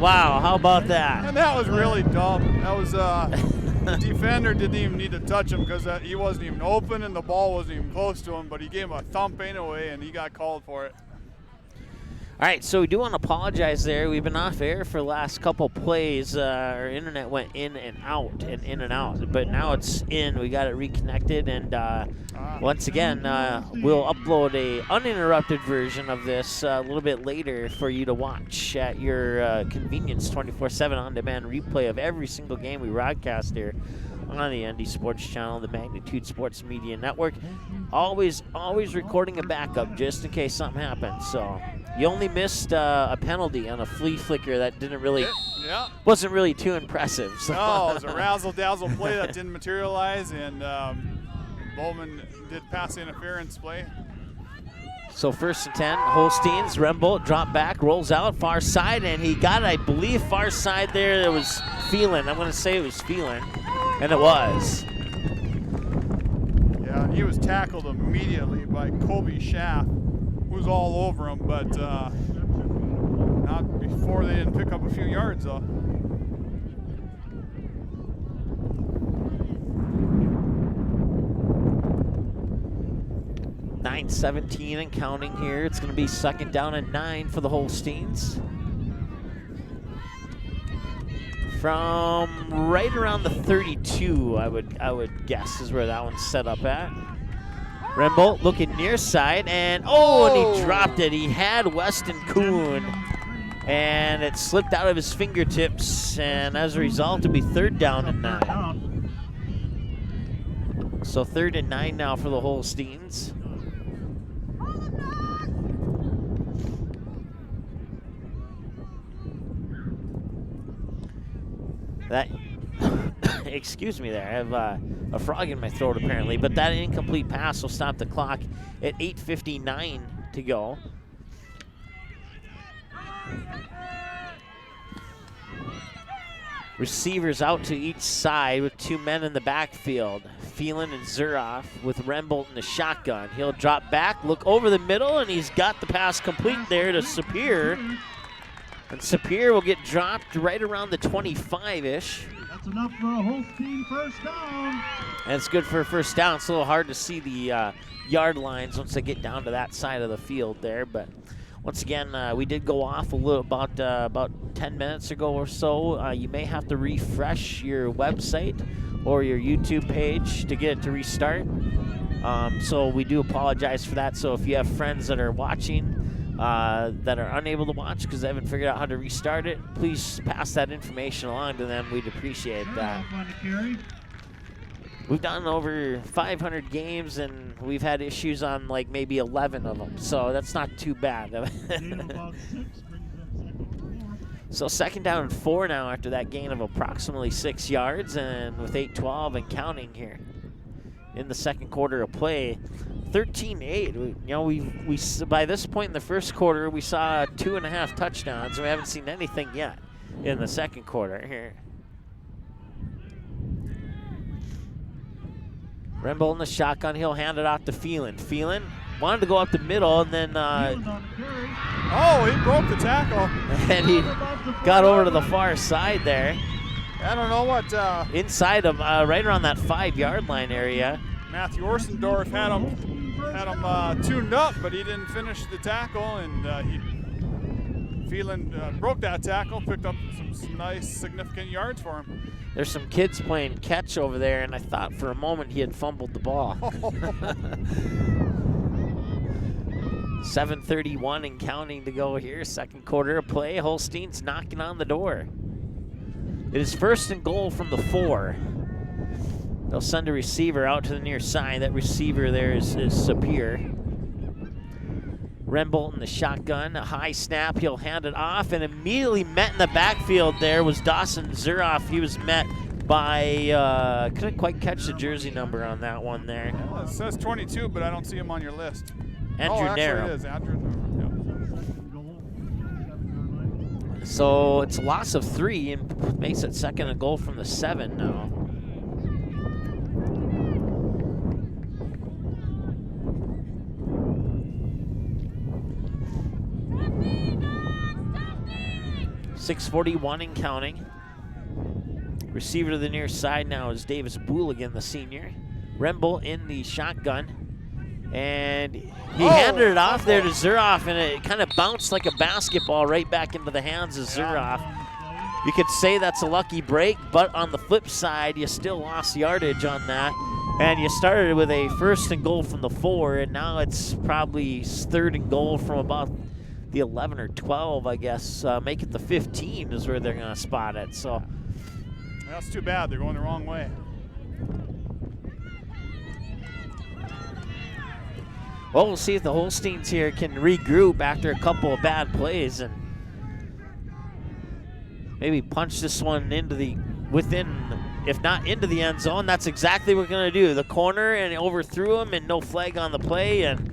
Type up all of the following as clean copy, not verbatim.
Wow, how about that? And that was really dumb. That was the defender didn't even need to touch him because he wasn't even open and the ball wasn't even close to him, but he gave him a thump anyway and he got called for it. All right, so we do want to apologize there. We've been off air for the last couple plays. Our internet went in and out and in and out, but now it's in. We got it reconnected, and once again, we'll upload a uninterrupted version of this a little bit later for you to watch at your convenience, 24/7 on-demand replay of every single game we broadcast here on the ND Sports Channel, the Magnitude Sports Media Network. Always recording a backup just in case something happens. So you only missed a penalty on a flea flicker that didn't really, wasn't really too impressive. So. No, it was a razzle-dazzle play that didn't materialize, and Bowman did pass interference play. So 1st and 10, Holsteins. Rembolt drop back, rolls out far side, and he got, I believe, far side there. It was Phelan. I'm going to say it was Phelan, and it was. Yeah, he was tackled immediately by Kobe Schaff, who was all over him, but not before they didn't pick up a few yards, though. .917 and counting here. It's going to be 2nd down and 9 for the Holsteins. From right around the 32, I would guess is where that one's set up at. Rembolt looking near side, and and he dropped it. He had Weston Kuhn, and it slipped out of his fingertips, and as a result, it'll be 3rd down and 9. So 3rd and 9 now for the Holsteins. That, excuse me there, I have a frog in my throat apparently, but that incomplete pass will stop the clock at 8:59 to go. Receivers out to each side with 2 men in the backfield. Phelan and Zuroff with Rembolt in the shotgun. He'll drop back, look over the middle, and he's got the pass complete there to Sapir. And Sapir will get dropped right around the 25-ish. That's enough for a Holstein 1st down. And it's good for a 1st down. It's a little hard to see the yard lines once they get down to that side of the field there. But once again, we did go off a little about 10 minutes ago or so. You may have to refresh your website or your YouTube page to get it to restart. So we do apologize for that. So if you have friends that are watching that are unable to watch because they haven't figured out how to restart it, please pass that information along to them. We'd appreciate that. We've done over 500 games, and we've had issues on like maybe 11 of them, so that's not too bad. So 2nd down and 4 now after that gain of approximately 6 yards, and with 8:12 and counting here in the 2nd quarter of play. 13-8. We by this point in the 1st quarter, we saw 2.5 touchdowns. We haven't seen anything yet in the 2nd quarter here. Rembolt in the shotgun. He'll hand it off to Phelan. Phelan wanted to go up the middle, and then he broke the tackle. And he got over to the far side there. I don't know what. Inside of right around that 5-yard line area. Matthew Orsendorf had him tuned up, but he didn't finish the tackle, and Phelan broke that tackle, picked up some nice significant yards for him. There's some kids playing catch over there, and I thought for a moment he had fumbled the ball. 7:31 and counting to go here. 2nd quarter of play. Holstein's knocking on the door. It is 1st and goal from the 4. They'll send a receiver out to the near side. That receiver there is Sapir. Rembolt in the shotgun, a high snap. He'll hand it off, and immediately met in the backfield there was Dawson Zuroff. He was met by, couldn't quite catch the jersey number on that one there. Well, it says 22, but I don't see him on your list. Andrew Narrow. It is Andrew Narrow. Yeah. So it's a loss of 3 and makes it 2nd and goal from the 7 now. 6:41 and counting. Receiver to the near side now is Davis Booligan, the senior. Remble in the shotgun. And he handed it off there to Zuroff, and it kind of bounced like a basketball right back into the hands of Zuroff. You could say that's a lucky break, but on the flip side, you still lost yardage on that. And you started with a 1st and goal from the 4, and now it's probably 3rd and goal from about the 11 or 12, I guess. Make it the 15 is where they're going to spot it. So that's too bad. They're going the wrong way. Well, we'll see if the Holsteins here can regroup after a couple of bad plays and maybe punch this one into the if not into the end zone. That's exactly what we're going to do. The corner, and overthrew him, and no flag on the play, and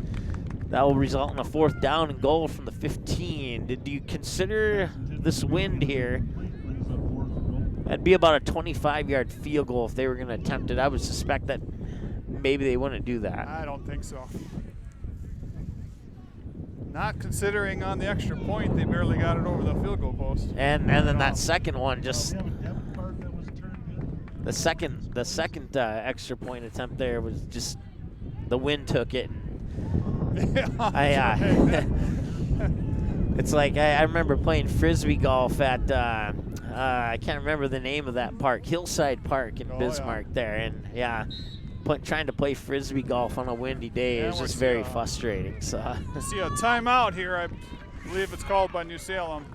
that will result in a 4th down and goal from the 15. Did you consider this wind here? That'd be about a 25-yard field goal if they were going to attempt it. I would suspect that maybe they wouldn't do that. I don't think so. Not considering on the extra point, they barely got it over the field goal post. And then that second one, just the second extra point attempt there was just the wind took it. It's like I remember playing frisbee golf at I can't remember the name of that park, Hillside Park in Bismarck there, and trying to play frisbee golf on a windy day is just very frustrating. So I see a timeout here. I believe it's called by New Salem.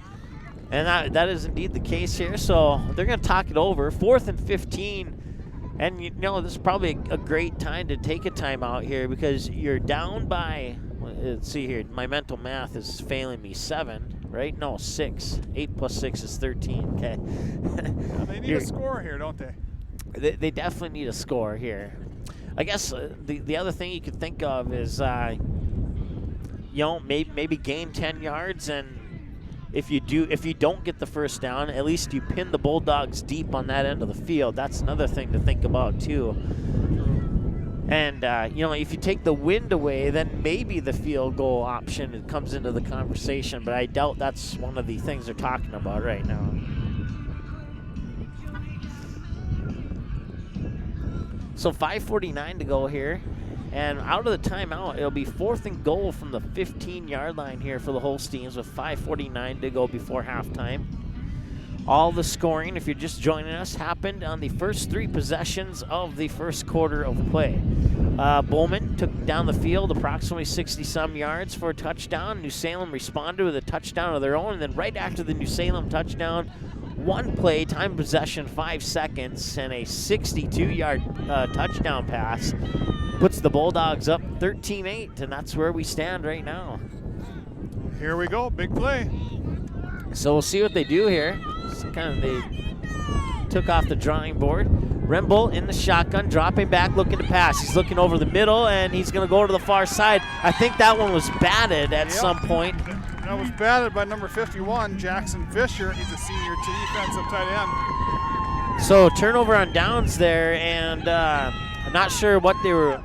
And that is indeed the case here. So they're going to talk it over. 4th and 15. And, you know, this is probably a great time to take a timeout here because you're down by, let's see here, my mental math is failing me, 7, right? No, 6. 8 plus 6 is 13, okay. They need a score here, don't they? They definitely need a score here. I guess the other thing you could think of is, you know, maybe gain 10 yards, and if you don't get the 1st down, at least you pin the Bulldogs deep on that end of the field. That's another thing to think about too. And you know, if you take the wind away, then maybe the field goal option comes into the conversation. But I doubt that's one of the things they're talking about right now. So 5:49 to go here. And out of the timeout, it'll be 4th and goal from the 15-yard line here for the Holsteins with 5:49 to go before halftime. All the scoring, if you're just joining us, happened on the first 3 possessions of the first quarter of play. Bowman took down the field approximately 60-some yards for a touchdown. New Salem responded with a touchdown of their own, and then right after the New Salem touchdown, 1 play, time possession 5 seconds, and a 62-yard touchdown pass puts the Bulldogs up 13-8, and that's where we stand right now. Here we go, big play. So we'll see what they do here. They took off the drawing board. Remble in the shotgun, dropping back, looking to pass. He's looking over the middle, and he's going to go to the far side. I think that one was batted at some point. That was batted by number 51, Jackson Fisher. He's a senior defensive tight end. So turnover on downs there, and I'm not sure what they were,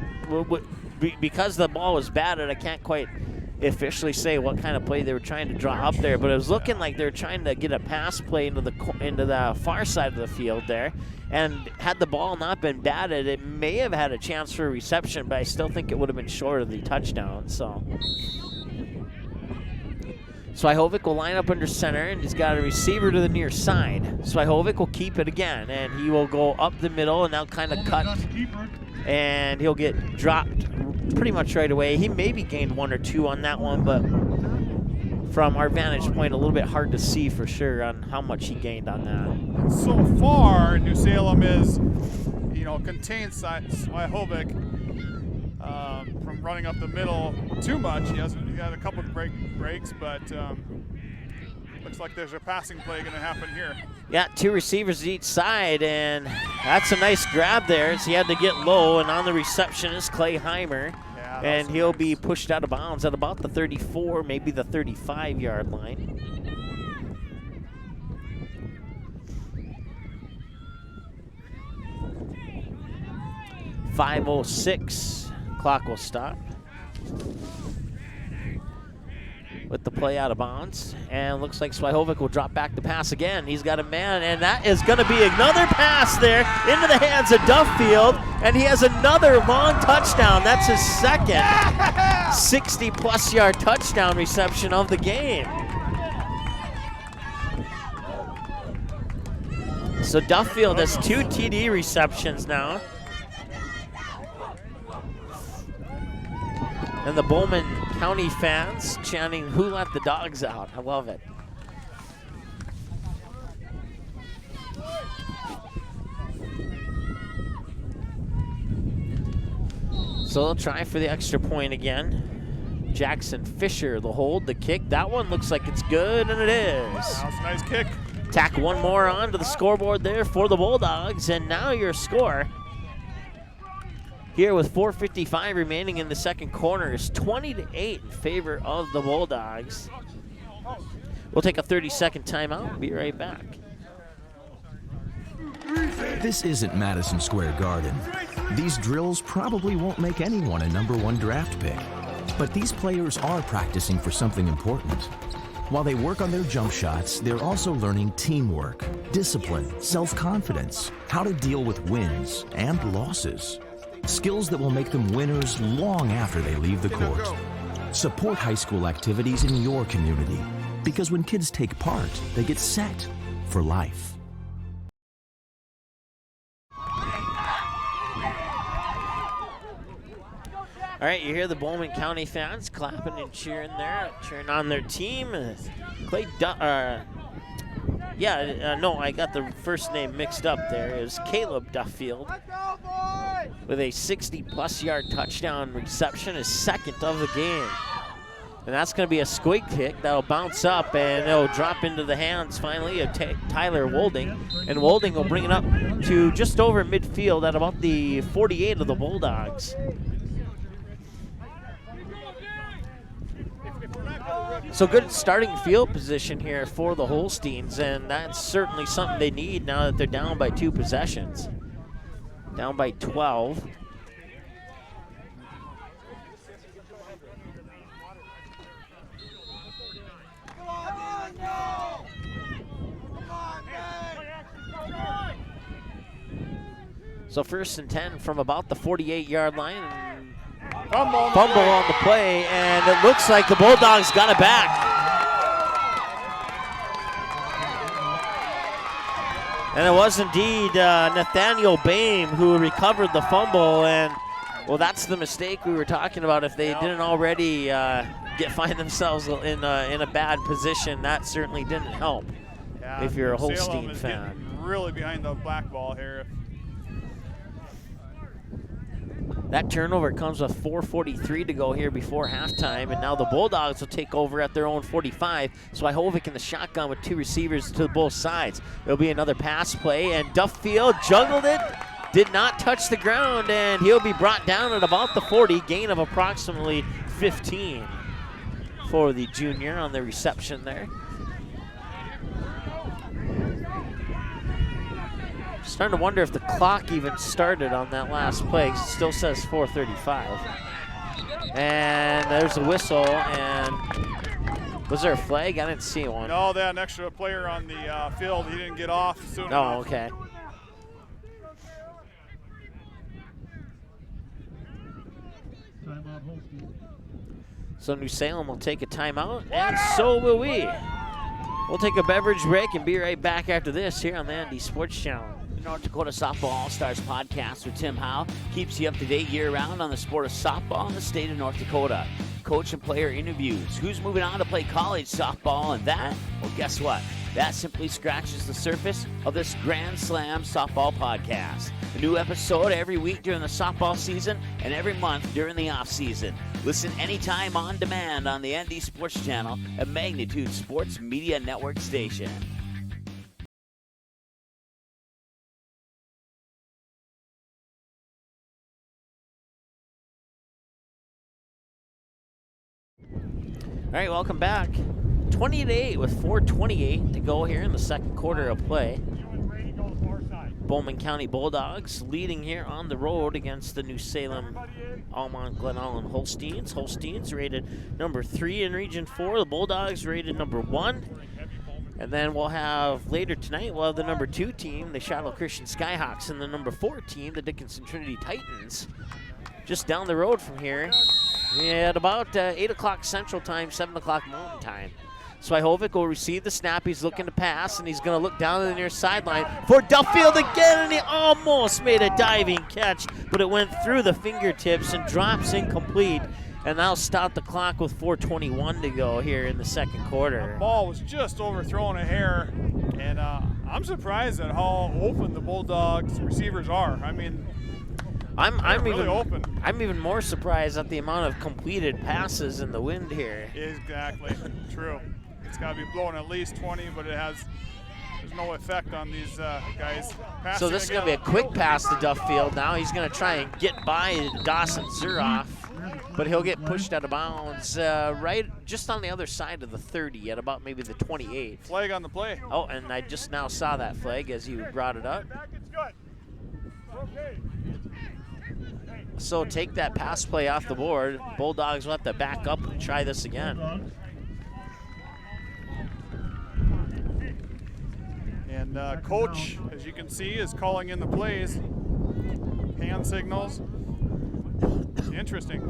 because the ball was batted, I can't quite officially say what kind of play they were trying to draw up there, but it was looking like they were trying to get a pass play into the far side of the field there. And had the ball not been batted, it may have had a chance for a reception, but I still think it would have been short of the touchdown. So Swihovic will line up under center, and he's got a receiver to the near side. Swihovic will keep it again, and he will go up the middle, and they'll kind of cut, and he'll get dropped pretty much right away. He maybe gained 1 or 2 on that one, but from our vantage point, a little bit hard to see for sure on how much he gained on that. So far, New Salem is, you know, contained Swihovic from running up the middle too much. He had a couple of breaks, but looks like there's a passing play going to happen here. Yeah, 2 receivers each side, and that's a nice grab there. So he had to get low, and on the reception is Clay Heimer. Yeah, and he'll be pushed out of bounds at about the 34, maybe the 35-yard line. .506, clock will stop. with the play out of bounds. And looks like Swihovic will drop back the pass again. He's got a man, and that is going to be another pass there into the hands of Duffield. And he has another long touchdown. That's his second 60-plus yard touchdown reception of the game. So Duffield has 2 TD receptions now. And the Bowman County fans chanting, "Who let the dogs out?" I love it. So they'll try for the extra point again. Jackson Fisher, the hold, the kick. That one looks like it's good, and it is. That's a nice kick. Tack one more onto the scoreboard there for the Bulldogs, and now your score here with 4:55 remaining in the second quarter is 20-8 in favor of the Bulldogs. We'll take a 30-second timeout. Be right back. This isn't Madison Square Garden. These drills probably won't make anyone a #1 draft pick. But these players are practicing for something important. While they work on their jump shots, they're also learning teamwork, discipline, self-confidence, how to deal with wins and losses. Skills that will make them winners long after they leave the court. Support high school activities in your community, because when kids take part, they get set for life. All right, you hear the Bowman County fans clapping and cheering there, cheering on their team. No, I got the first name mixed up there. It was Caleb Duffield with a 60-plus yard touchdown reception, his second of the game. And that's going to be a squeak kick that'll bounce up, and it'll drop into the hands finally of Tyler Wolding. And Wolding will bring it up to just over midfield at about the 48 of the Bulldogs. So good starting field position here for the Holsteins, and that's certainly something they need now that they're down by 2 possessions. Down by 12. So 1st and 10 from about the 48-yard line. Fumble on the play, and it looks like the Bulldogs got it back. And it was indeed Nathaniel Bame who recovered the fumble, and well, that's the mistake we were talking about. If they didn't already find themselves in a bad position, that certainly didn't help. Yeah, if you're a Holstein fan. Really behind the black ball here. That turnover comes with 4:43 to go here before halftime, and now the Bulldogs will take over at their own 45. Swihovic in the shotgun with 2 receivers to both sides. There'll be another pass play, and Duffield juggled it, did not touch the ground, and he'll be brought down at about the 40, gain of approximately 15 for the junior on the reception there. Starting to wonder if the clock even started on that last play. It still says 4:35. And there's a whistle, and was there a flag? I didn't see one. No, they had an extra player on the field. He didn't get off soon enough. Oh, okay. Timeout Holstein. So New Salem will take a timeout, and so will we. We'll take a beverage break and be right back after this here on the ND Sports Channel. North Dakota Softball All-Stars podcast with Tim Howe keeps you up to date year-round on the sport of softball in the state of North Dakota. Coach and player interviews, who's moving on to play college softball, and that, well, guess what? That simply scratches the surface of this Grand Slam softball podcast. A new episode every week during the softball season and every month during the off-season. Listen anytime on demand on the ND Sports Channel, a Magnitude Sports Media Network station. All right, welcome back. 20-8 with 4:28 to go here in the second quarter of play. Bowman County Bulldogs leading here on the road against the New Salem Almont Glen Holsteins. Holsteins rated number 3 in Region 4. The Bulldogs rated number 1. And then we'll have later tonight, we'll have the number 2 team, the Shiloh Christian Skyhawks, and the number 4 team, the Dickinson Trinity Titans, just down the road from here at about 8 o'clock Central Time, 7 o'clock Mountain Time. Swihovic will receive the snap. He's looking to pass, and he's going to look down to the near sideline for Duffield again, and he almost made a diving catch, but it went through the fingertips and drops incomplete. And now stop the clock with 4:21 to go here in the second quarter. The ball was just overthrown a hair, and I'm surprised at how open the Bulldogs receivers are. I mean, I'm really open. I'm even more surprised at the amount of completed passes in the wind here. Exactly, true. It's got to be blowing at least 20, but there's no effect on these guys. So this is going to be a quick pass to Duffield. Now he's going to try and get by Dawson Zuroff, but he'll get pushed out of bounds right just on the other side of the 30 at about maybe the 28. Flag on the play. Oh, and I just now saw that flag as you brought it up. So take that pass play off the board. Bulldogs will have to back up and try this again. And coach, as you can see, is calling in the plays. Hand signals. Interesting.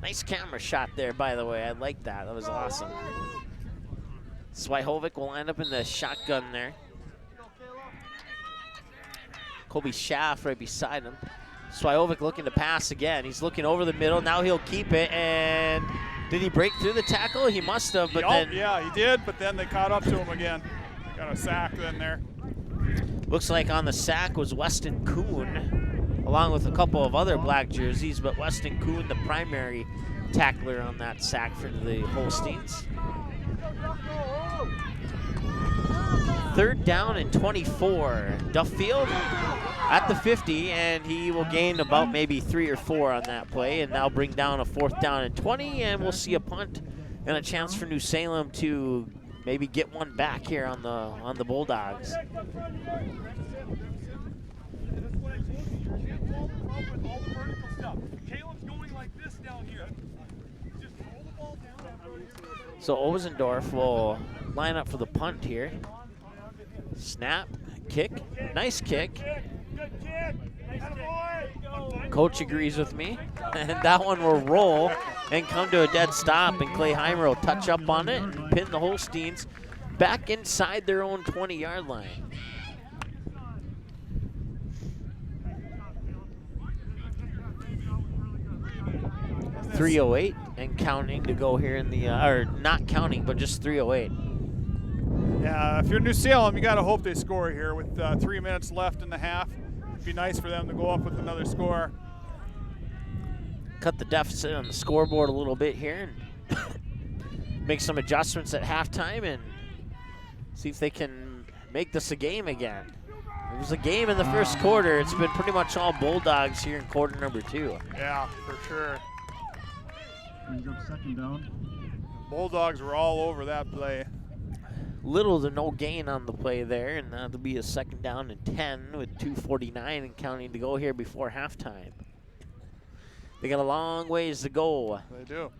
Nice camera shot there, by the way. I like that. That was awesome. Swihovic will line up in the shotgun there. Colby Schaff right beside him. Swihovic looking to pass again. He's looking over the middle. Now he'll keep it. And did he break through the tackle? He must have, but then. Yeah, he did, but then they caught up to him again. Got a sack in there. Looks like on the sack was Weston Kuhn, along with a couple of other black jerseys, but Weston Kuhn, the primary tackler on that sack for the Holsteins. 3rd down and 24. Duffield at the 50, and he will gain about maybe 3 or 4 on that play, and now bring down a 4th down and 20, and we'll see a punt and a chance for New Salem to maybe get one back here on the Bulldogs. So Osendorf will line up for the punt here. Snap, kick, nice kick. Coach agrees with me, and that one will roll and come to a dead stop, and Clay Heimer will touch up on it and pin the Holsteins back inside their own 20-yard line. .308 and counting to go here in the, or not counting, but just 3:08. Yeah, if you're New Salem, you got to hope they score here with 3 minutes left in the half. It'd be nice for them to go up with another score. Cut the deficit on the scoreboard a little bit here and make some adjustments at halftime and see if they can make this a game again. It was a game in the first quarter. It's been pretty much all Bulldogs here in quarter number 2. Yeah, for sure. Brings up 2nd down. Bulldogs were all over that play. Little to no gain on the play there, and that'll be a 2nd down and 10 with 2:49 and counting to go here before halftime. They got a long ways to go. They do.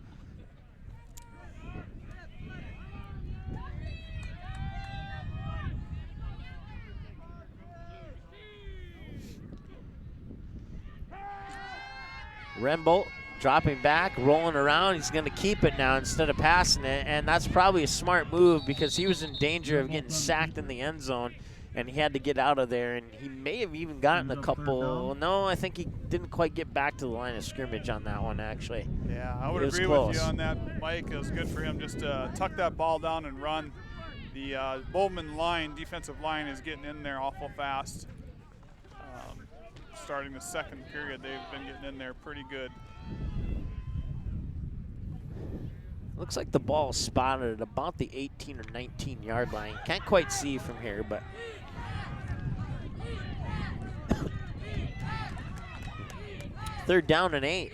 Rembolt dropping back, rolling around. He's going to keep it now instead of passing it, and that's probably a smart move because he was in danger of getting sacked in the end zone, and he had to get out of there, and he may have even gotten a couple. No, I think he didn't quite get back to the line of scrimmage on that one, actually. Yeah, I would agree with you on that, Mike. It was good for him just to tuck that ball down and run. The Bowman line, defensive line, is getting in there awful fast. Starting the second period, they've been getting in there pretty good. Looks like the ball spotted at about the 18 or 19 yard line. Can't quite see from here, but third down and 8.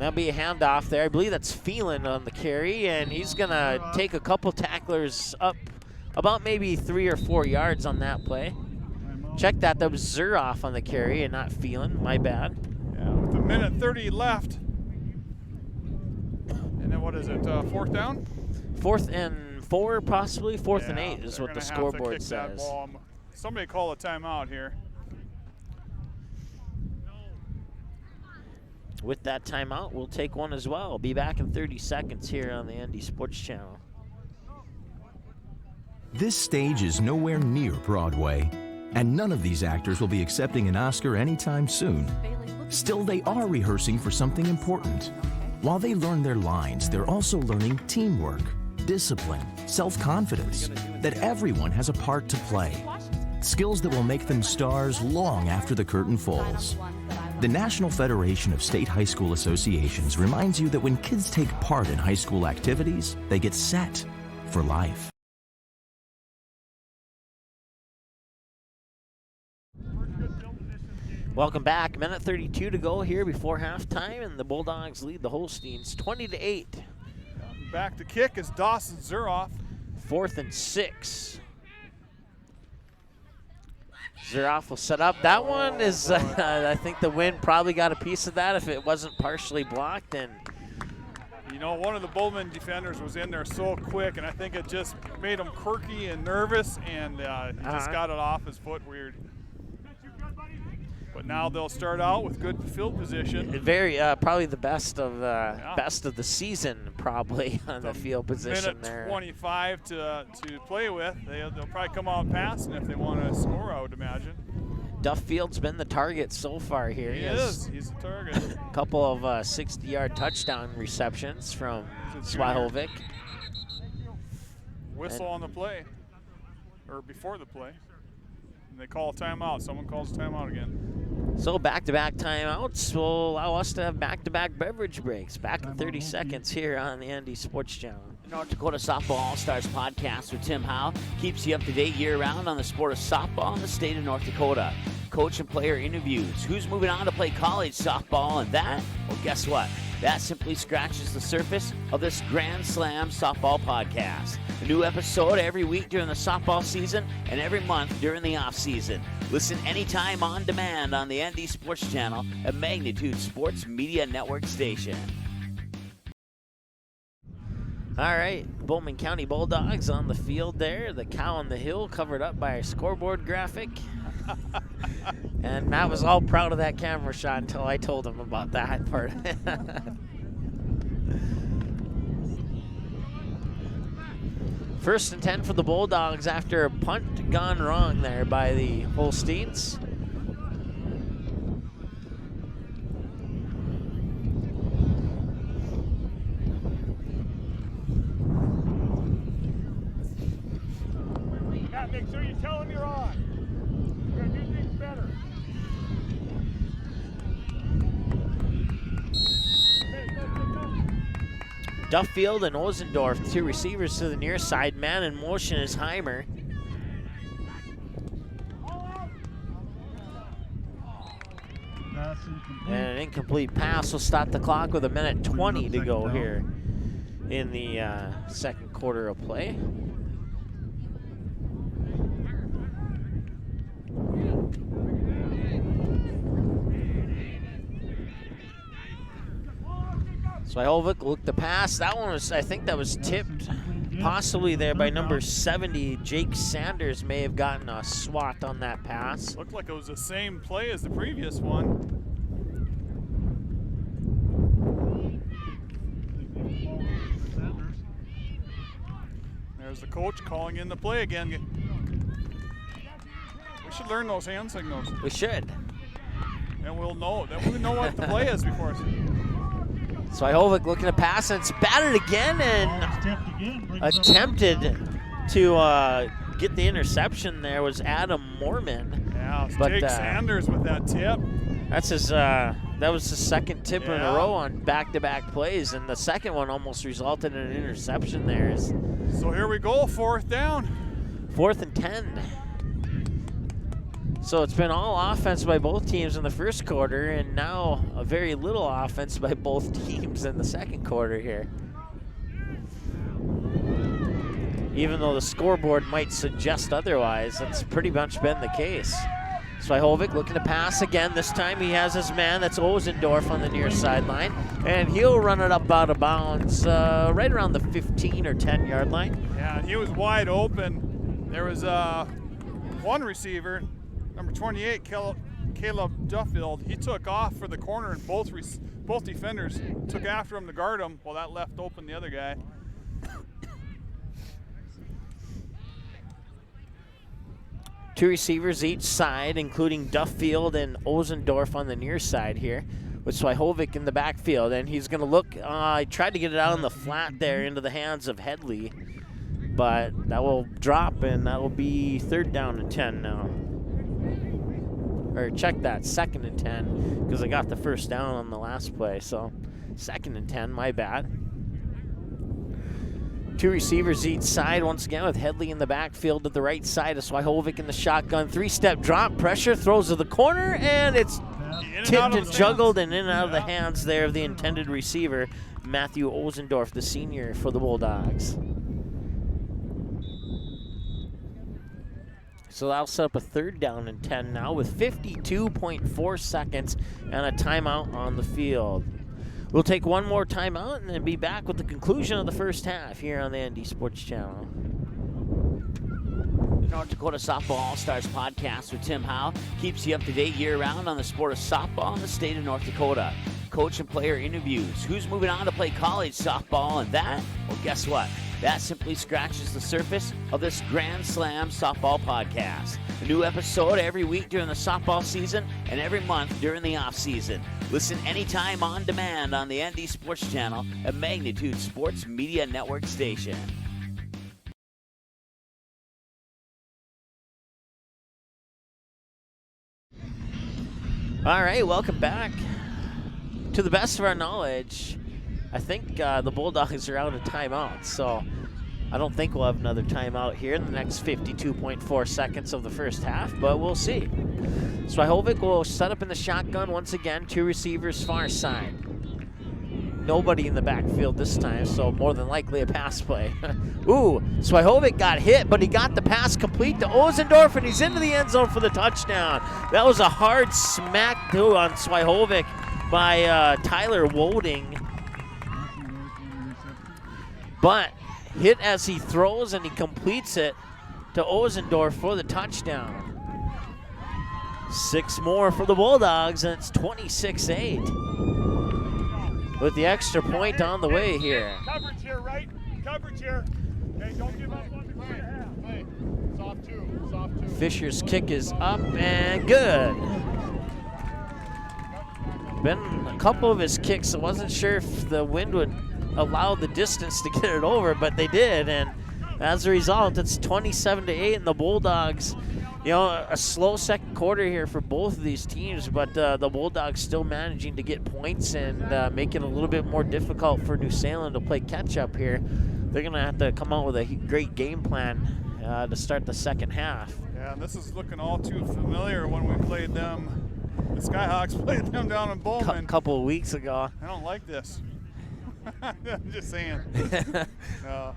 That'll be a handoff there. I believe that's Phelan on the carry, and he's going to take a couple tacklers up about maybe 3 or 4 yards on that play. Check that. That was Zuroff on the carry and not Phelan. My bad. Yeah, with a minute 30 left. And then what is it, 4th down? 4th and 4, possibly. 4th and 8 is they're what the gonna have to scoreboard kick that says. ball. Somebody call a timeout here. With that timeout, we'll take one as well. Be back in 30 seconds here on the ND Sports Channel. This stage is nowhere near Broadway, and none of these actors will be accepting an Oscar anytime soon. Still, they are rehearsing for something important. While they learn their lines, they're also learning teamwork, discipline, self-confidence, that everyone has a part to play. Skills that will make them stars long after the curtain falls. The National Federation of State High School Associations reminds you that when kids take part in high school activities, they get set for life. Welcome back. Minute 32 to go here before halftime, and the Bulldogs lead the Holsteins 20-8. Back to kick is Dawson Zuroff. 4th and 6. Zuroff will set up. That one is, I think the wind probably got a piece of that if it wasn't partially blocked. And you know, one of the Bowman defenders was in there so quick, and I think it just made him quirky and nervous, and he just got it off his foot weird. But now they'll start out with good field position. Very, probably the best of the season, probably on the field position minute there. 25 to play with. They'll probably come out passing if they want to score, I would imagine. Duffield's been the target so far here. He is. He's a target. A couple of 60-yard touchdown receptions from Swihovic. Whistle on the play, or before the play. And they call a timeout. Someone calls a timeout again. So back-to-back timeouts will allow us to have back-to-back beverage breaks. Back in 30 seconds here on the ND Sports Channel. North Dakota Softball All-Stars podcast with Tim Howe keeps you up to date year-round on the sport of softball in the state of North Dakota. Coach and player interviews. Who's moving on to play college softball and that? Well, guess what? That simply scratches the surface of this Grand Slam softball podcast. A new episode every week during the softball season and every month during the off-season. Listen anytime on demand on the ND Sports Channel, a Magnitude Sports Media Network station. All right, Bowman County Bulldogs on the field there. The cow on the hill covered up by a scoreboard graphic. And Matt was all proud of that camera shot until I told him about that part. First and 10 for the Bulldogs after a punt gone wrong there by the Holsteins. Matt, make sure you tell him you're on. We're going to do things better. Duffield and Osendorf, two receivers to the near side. Man in motion is Heimer. And an incomplete pass will stop the clock with a minute 20 to go here in the second quarter of play. Swihovic looked the pass. That one was, I think that was tipped possibly there by number 70. Jake Sanders may have gotten a swat on that pass. Looked like it was the same play as the previous one. There's the coach calling in the play again. We should learn those hand signals. We should. And we'll know. Then we know what the play is before us. Swihovic looking to pass, and it's batted again and attempted to get the interception there was Adam Moorman. Yeah, but Jake Sanders with that tip. That's his. That was his second tip in a row on back-to-back plays, and the second one almost resulted in an interception there. So here we go, fourth down. 4th and 10. So it's been all offense by both teams in the first quarter, and now a very little offense by both teams in the second quarter here. Even though the scoreboard might suggest otherwise, that's pretty much been the case. Swihovic looking to pass again. This time he has his man, that's Ozendorf, on the near sideline, and he'll run it up out of bounds right around the 15 or 10-yard line. Yeah, and he was wide open. There was one receiver, number 28, Caleb Duffield. He took off for the corner, and both defenders took after him to guard him. Well, that left open the other guy. Two receivers each side, including Duffield and Ozendorf on the near side here, with Swihovic in the backfield. And he's going to look, I tried to get it out on the flat there into the hands of Headley, but that will drop, and that will be 3rd down and 10 now. Or check that, 2nd and 10, because I got the first down on the last play. So 2nd and 10, my bad. Two receivers each side, once again, with Headley in the backfield to the right side of Swihovic in the shotgun. 3-step drop, pressure, throws to the corner, and it's tipped and juggled and in and out of the hands there of the intended receiver, Matthew Ozendorf, the senior for the Bulldogs. So that'll set up a 3rd down and 10 now with 52.4 seconds and a timeout on the field. We'll take one more timeout and then be back with the conclusion of the first half here on the ND Sports Channel. The North Dakota Softball All-Stars podcast with Tim Howe keeps you up to date year-round on the sport of softball in the state of North Dakota. Coach and player interviews, who's moving on to play college softball, and that, well, guess what? That simply scratches the surface of this Grand Slam softball podcast. A new episode every week during the softball season and every month during the off-season. Listen anytime on demand on the ND Sports Channel, a Magnitude Sports Media Network station. All right, welcome back. To the best of our knowledge, I think the Bulldogs are out of timeouts, so I don't think we'll have another timeout here in the next 52.4 seconds of the first half, but we'll see. Swihovic will set up in the shotgun once again, two receivers far side. Nobody in the backfield this time, so more than likely a pass play. Ooh, Swihovic got hit, but he got the pass complete to Ozendorf, and he's into the end zone for the touchdown. That was a hard smack, too, on Swihovic by Tyler Wolding. But hit as he throws, and he completes it to Ozendorf for the touchdown. 6 more for the Bulldogs, and it's 26-8. With the extra point on the way here. Coverage here, right? Coverage here. Okay, don't give up on the half. Play. Soft two. Soft two. Fisher's kick is up and good. Been a couple of his kicks. I wasn't sure if the wind would allow the distance to get it over, but they did. And as a result, it's 27-8, and the Bulldogs, you know, a slow second quarter here for both of these teams, but the Bulldogs still managing to get points and make it a little bit more difficult for New Salem to play catch-up here. They're going to have to come out with a great game plan to start the second half. Yeah, and this is looking all too familiar when we played them. The Skyhawks played them down in Bowman. A couple of weeks ago. I don't like this. I'm just saying. No.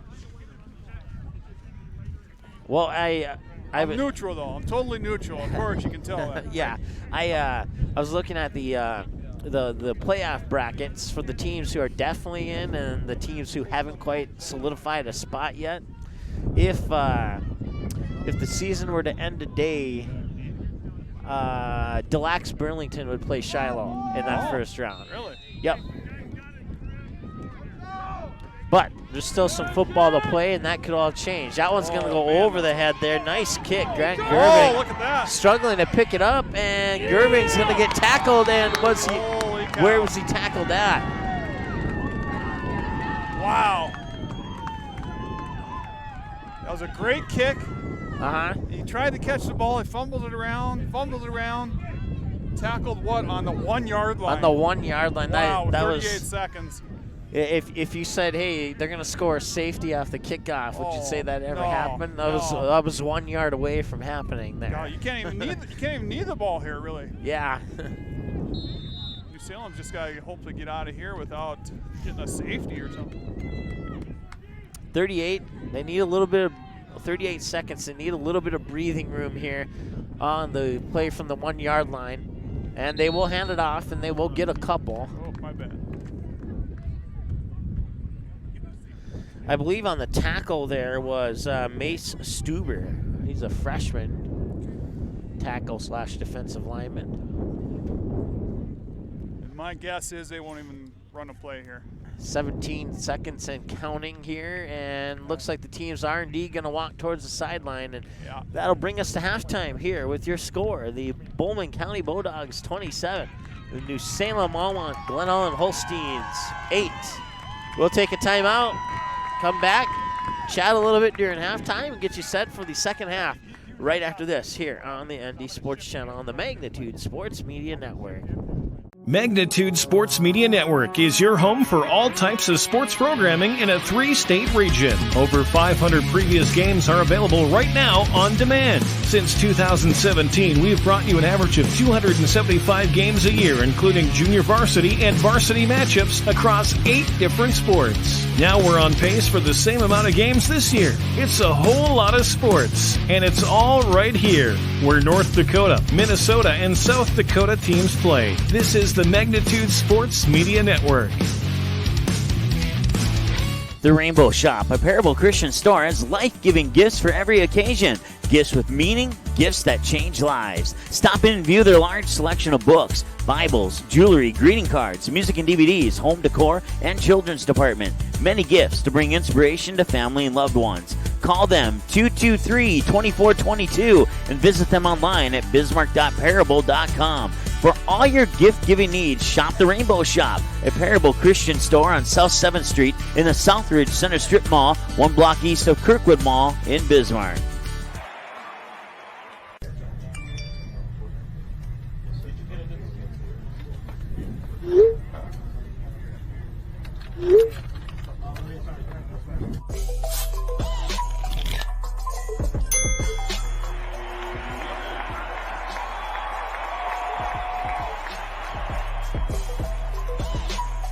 Well, I'm neutral, though. I'm totally neutral. Of course, you can tell that. Yeah, I was looking at the playoff brackets for the teams who are definitely in and the teams who haven't quite solidified a spot yet. If the season were to end today, Delax Burlington would play Shiloh in that first round. Really? Yep. But there's still some football to play, and that could all change. That one's going to go over the head there. Nice kick, Grant Gerbing. Oh, look at that. Struggling to pick it up, and Gerbing's going to get tackled. And where was he tackled at? Wow. That was a great kick. He tried to catch the ball. He fumbled it around. Tackled what on the 1 yard line? On the 1 yard line. Wow, that 38 was seconds. If you said, hey, they're going to score a safety off the kickoff, would you say that ever no, happened? That was 1 yard away from happening there. No, you can't even need the ball here, really. Yeah. New Salem's just got to hope to get out of here without getting a safety or something. 38. They need a little bit of 38 seconds. They need a little bit of breathing room here on the play from the 1 yard line. And they will hand it off, and they will get a couple. Oh, my bad. I believe on the tackle there was Mace Stuber. He's a freshman tackle / defensive lineman. And my guess is they won't even run a play here. 17 seconds and counting here, and looks like the teams are indeed going to walk towards the sideline, and that'll bring us to halftime here with your score. The Bowman County Bulldogs 27, the New Salem Almont Glen Holsteins 8. We'll take a timeout, come back, chat a little bit during halftime, and get you set for the second half right after this here on the ND Sports Channel on the Magnitude Sports Media Network. Magnitude Sports Media Network is your home for all types of sports programming in a 3-state region. Over 500 previous games are available right now on demand. Since 2017, we've brought you an average of 275 games a year, including junior varsity and varsity matchups across 8 different sports. Now we're on pace for the same amount of games this year. It's a whole lot of sports, and it's all right here, where North Dakota, Minnesota, and South Dakota teams play. This is the Magnitude Sports Media Network. The Rainbow Shop, a Parable Christian store, has life-giving gifts for every occasion. Gifts with meaning, gifts that change lives. Stop in and view their large selection of books, Bibles, jewelry, greeting cards, music and DVDs, home decor, and children's department. Many gifts to bring inspiration to family and loved ones. Call them 223-2422 and visit them online at bismarck.parable.com. For all your gift-giving needs, shop the Rainbow Shop, a Parable Christian store on South 7th Street in the Southridge Center Strip Mall, 1 block east of Kirkwood Mall in Bismarck.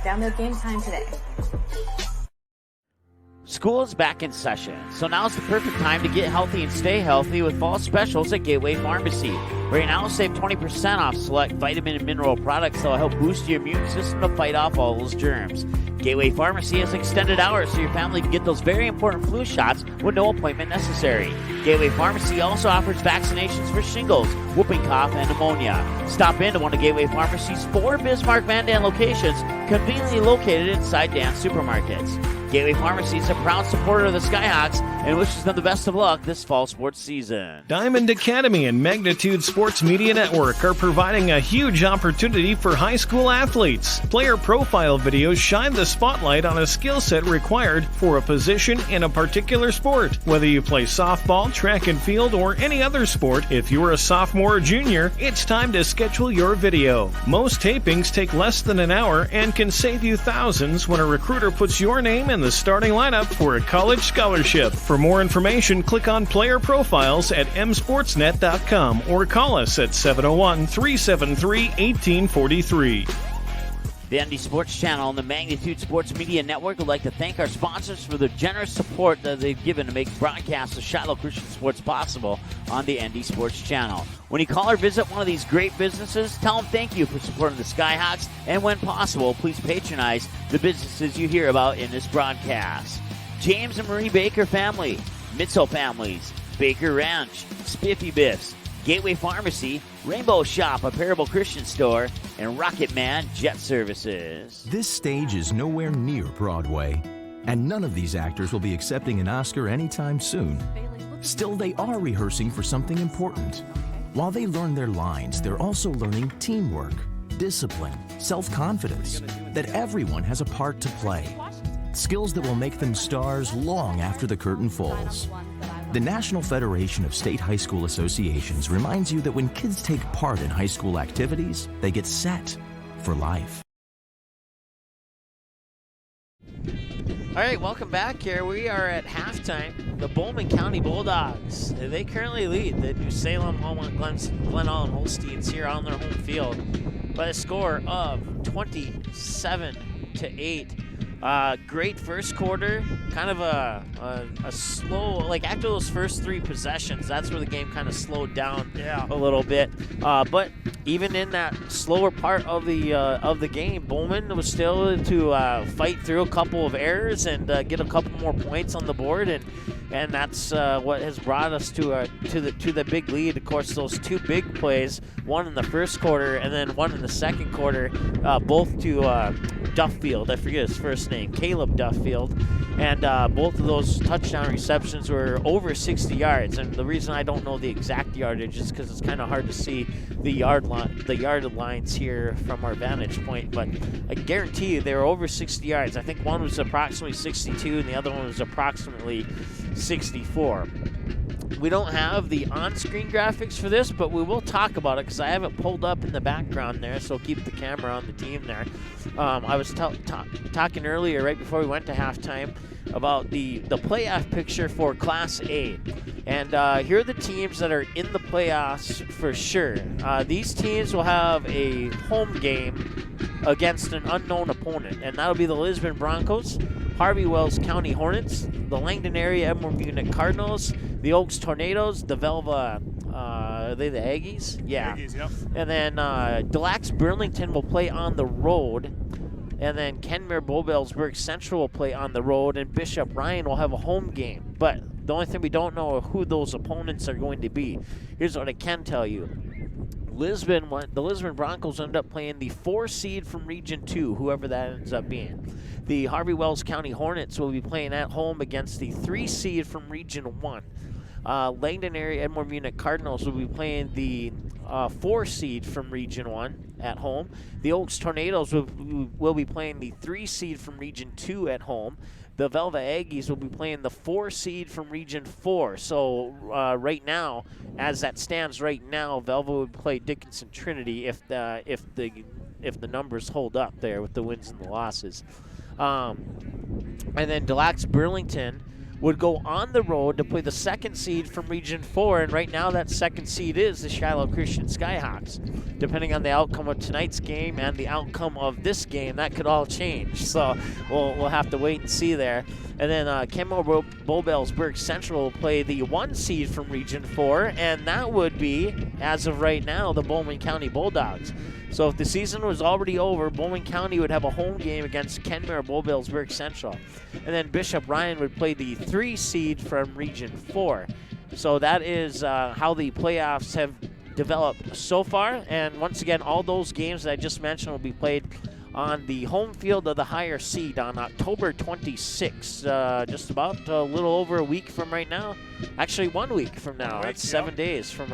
Download Game Time today. School is back in session, so now's the perfect time to get healthy and stay healthy with fall specials at Gateway Pharmacy. Right now, save 20% off select vitamin and mineral products that will help boost your immune system to fight off all those germs. Gateway Pharmacy has extended hours so your family can get those very important flu shots with no appointment necessary. Gateway Pharmacy also offers vaccinations for shingles, whooping cough, and pneumonia. Stop into one of Gateway Pharmacy's 4 Bismarck Van Dan locations, conveniently located inside Dan's Supermarkets. Gateway Pharmacy is a proud supporter of the Skyhawks and wishes them the best of luck this fall sports season. Diamond Academy and Magnitude Sports Media Network are providing a huge opportunity for high school athletes. Player profile videos shine the spotlight on a skill set required for a position in a particular sport. Whether you play softball, track and field, or any other sport, if you're a sophomore or junior, it's time to schedule your video. Most tapings take less than an hour and can save you thousands when a recruiter puts your name in the starting lineup for a college scholarship. For more information, click on player profiles at msportsnet.com or call us at 701-373-1843. The ND Sports Channel and the Magnitude Sports Media Network would like to thank our sponsors for the generous support that they've given to make broadcasts of Shiloh Christian sports possible on the ND Sports Channel. When you call or visit one of these great businesses, tell them thank you for supporting the Skyhawks, and when possible, please patronize the businesses you hear about in this broadcast. James and Marie Baker family, Mitzel families, Baker Ranch, Spiffy Biffs, Gateway Pharmacy, Rainbow Shop, a Parable Christian store, and Rocket Man Jet Services. This stage is nowhere near Broadway, and none of these actors will be accepting an Oscar anytime soon. Still, they are rehearsing for something important. While they learn their lines, they're also learning teamwork, discipline, self-confidence, that everyone has a part to play. Skills that will make them stars long after the curtain falls. The National Federation of State High School Associations reminds you that when kids take part in high school activities, they get set for life. All right, welcome back here. We are at halftime. The Bowman County Bulldogs, they currently lead the New Salem, Almont, Glen, Holsteins here on their home field by a score of 27-8. Great first quarter, kind of a slow, like after those first 3 possessions, that's where the game kind of slowed down a little bit. But even in that slower part of the game, Bowman was still to fight through a couple of errors and get a couple more points on the board, and that's what has brought us to the big lead. Of course, those 2 big plays, one in the first quarter and then one in the second quarter, both to Duffield. I forget his first name, Caleb Duffield, and both of those touchdown receptions were over 60 yards. And the reason I don't know the exact yardage is because it's kind of hard to see the yard lines here from our vantage point, but I guarantee you they were over 60 yards. I think one was approximately 62 and the other one was approximately 64. We don't have the on-screen graphics for this, but we will talk about it because I have it pulled up in the background there, so keep the camera on the team there. I was talking earlier, right before we went to halftime, about the playoff picture for Class A. And here are the teams that are in the playoffs for sure. These teams will have a home game against an unknown opponent, and that'll be the Lisbon Broncos, Harvey Wells County Hornets, the Langdon Area Edmore Munich Cardinals, the Oaks Tornadoes, the Velva, are they the Aggies? Yeah. Aggies, yep. And then Delax Burlington will play on the road. And then Kenmare Bowbellsburg Central will play on the road, and Bishop Ryan will have a home game. But the only thing we don't know is who those opponents are going to be. Here's what I can tell you. The Lisbon Broncos end up playing the 4 seed from Region 2, whoever that ends up being. The Harvey Wells County Hornets will be playing at home against the 3 seed from Region 1. Langdon Area Edmore Munich Cardinals will be playing the 4 seed from Region 1 at home. The Oaks Tornadoes will be playing the 3 seed from Region 2 at home. The Velva Aggies will be playing the 4 seed from Region 4. So right now, as that stands right now, Velva would play Dickinson Trinity if the numbers hold up there with the wins and the losses. And then Delax Burlington would go on the road to play the 2nd seed from Region 4, and right now that 2nd seed is the Shiloh Christian Skyhawks. Depending on the outcome of tonight's game and the outcome of this game, that could all change. So we'll have to wait and see there. And then Kenmore Bowbellsburg Central will play the 1 seed from Region 4, and that would be, as of right now, the Bowman County Bulldogs. So if the season was already over, Bowman County would have a home game against Kenmare Bowbellsburg Central. And then Bishop Ryan would play the 3 seed from Region 4. So that is how the playoffs have developed so far. And once again, all those games that I just mentioned will be played on the home field of the higher seed on October 26th, just about a little over a week from right now. Actually, 1 week from now. That's 7 days from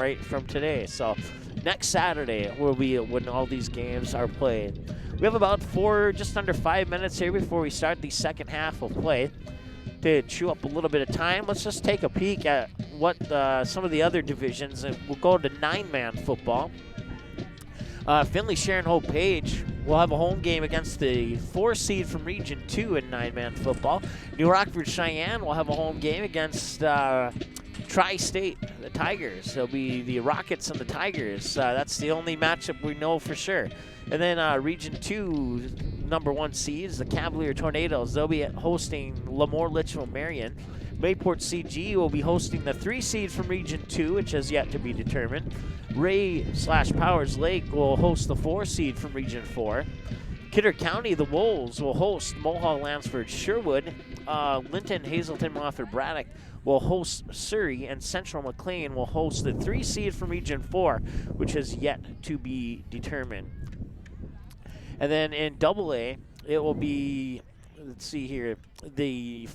today. So next Saturday will be when all these games are played. We have about just under 5 minutes here before we start the second half of play. To chew up a little bit of time, let's just take a peek at what some of the other divisions, and we'll go to 9-man football. Findlay Sharon Hope Page will have a home game against the 4 seed from Region 2 in 9-man football. New Rockford Cheyenne will have a home game against Tri-State, the Tigers. It'll be the Rockets and the Tigers. That's the only matchup we know for sure. And then Region 2, number 1 seeds, the Cavalier Tornadoes. They'll be hosting Lemoore Litchfield Marion. Mayport CG will be hosting the 3 seed from Region 2, which has yet to be determined. Ray/Powers Lake will host the 4 seed from Region 4. Kidder County, the Wolves, will host Mohawk Lansford Sherwood. Linton, Hazelton, Moffat, Braddock will host Surrey, and Central McLean will host the 3 seed from Region 4, which has yet to be determined. And then in AA, it will be, let's see here, the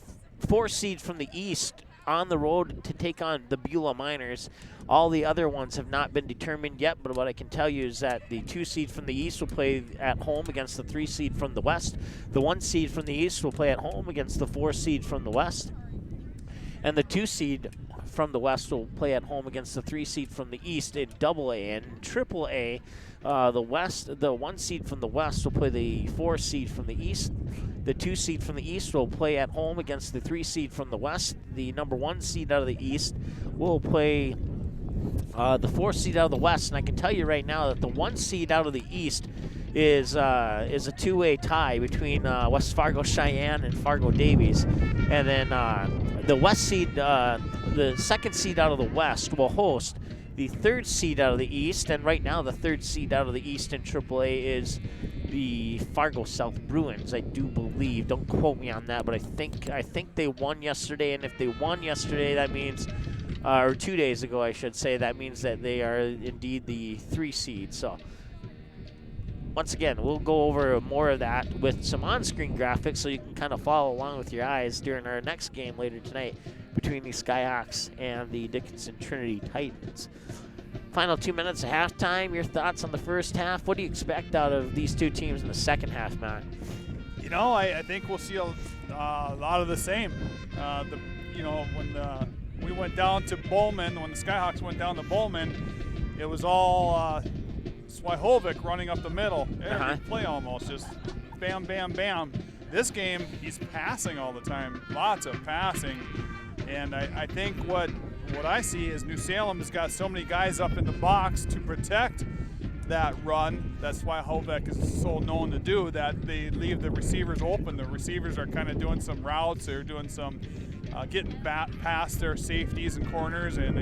4 seed from the East on the road to take on the Beulah Miners. All the other ones have not been determined yet, but what I can tell you is that the 2 seed from the East will play at home against the 3 seed from the West. The 1 seed from the East will play at home against the 4 seed from the West. And the 2 seed from the West will play at home against the 3 seed from the East in AA. And AAA, The 1 seed from the West will play the 4 seed from the East. The 2 seed from the East will play at home against the 3 seed from the West. The number 1 seed out of the East will play the 4 seed out of the West. And I can tell you right now that the 1 seed out of the East is a two-way tie between West Fargo Cheyenne and Fargo Davies. And then the West seed, the 2nd seed out of the West will host the 3rd seed out of the East. And right now the 3rd seed out of the East in AAA is the Fargo South Bruins, I do believe. Don't quote me on that, but I think they won yesterday. And if they won yesterday, that means, or 2 days ago, I should say, that means that they are indeed the 3 seed. So once again, we'll go over more of that with some on-screen graphics so you can kind of follow along with your eyes during our next game later tonight between the Skyhawks and the Dickinson Trinity Titans. Final 2 minutes of halftime. Your thoughts on the first half? What do you expect out of these two teams in the second half, Matt? You know, I think we'll see a lot of the same. When we went down to Bowman, when the Skyhawks went down to Bowman, it was all Swihovic running up the middle. Every play almost, just bam, bam, bam. This game, he's passing all the time, lots of passing. And I think what I see is New Salem has got so many guys up in the box to protect that run. That's why Hovek is so known to do that. They leave the receivers open. The receivers are kind of doing some routes. They're doing some getting past their safeties and corners and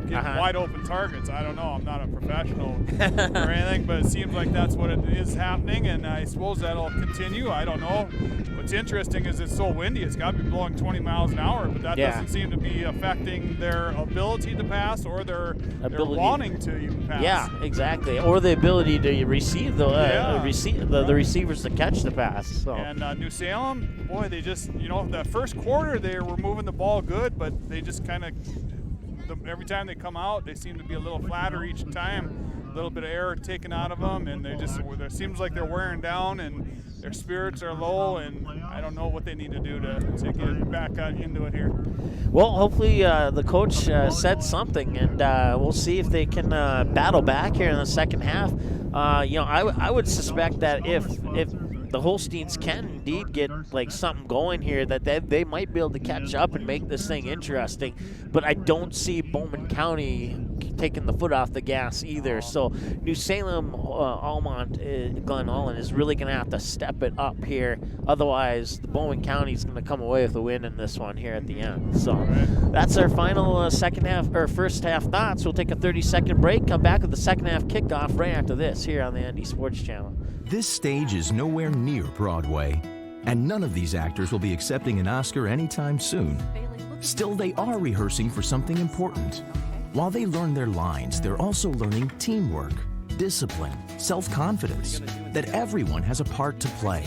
getting wide open targets. I don't know. I'm not a professional or anything, but it seems like that's what it is happening, and I suppose that'll continue. I don't know. What's interesting is it's so windy. It's got to be blowing 20 miles an hour, but that doesn't seem to be affecting their ability to pass or their wanting to even pass. Yeah, exactly. Or the ability to receive the receivers to catch the pass. So. And New Salem, boy, they just, that first quarter they were moving the ball good, but they just kind of, every time they come out, they seem to be a little flatter each time. A little bit of air taken out of them, and it seems like they're wearing down, and their spirits are low, and I don't know what they need to do to get back into it here. Well, hopefully the coach said something, and we'll see if they can battle back here in the second half. I would suspect that if the Holsteins can indeed get something going here, that they might be able to catch up and make this thing interesting. But I don't see Bowman County taking the foot off the gas either. So New Salem, Almont, Glen, Ullin is really going to have to step it up here. Otherwise, the Bowman County is going to come away with a win in this one here at the end. So that's our final first half thoughts. We'll take a 30-second break, come back with the second half kickoff right after this here on the Andy Sports Channel. This stage is nowhere near Broadway, and none of these actors will be accepting an Oscar anytime soon. Still, they are rehearsing for something important. While they learn their lines, they're also learning teamwork, discipline, self-confidence, that everyone has a part to play.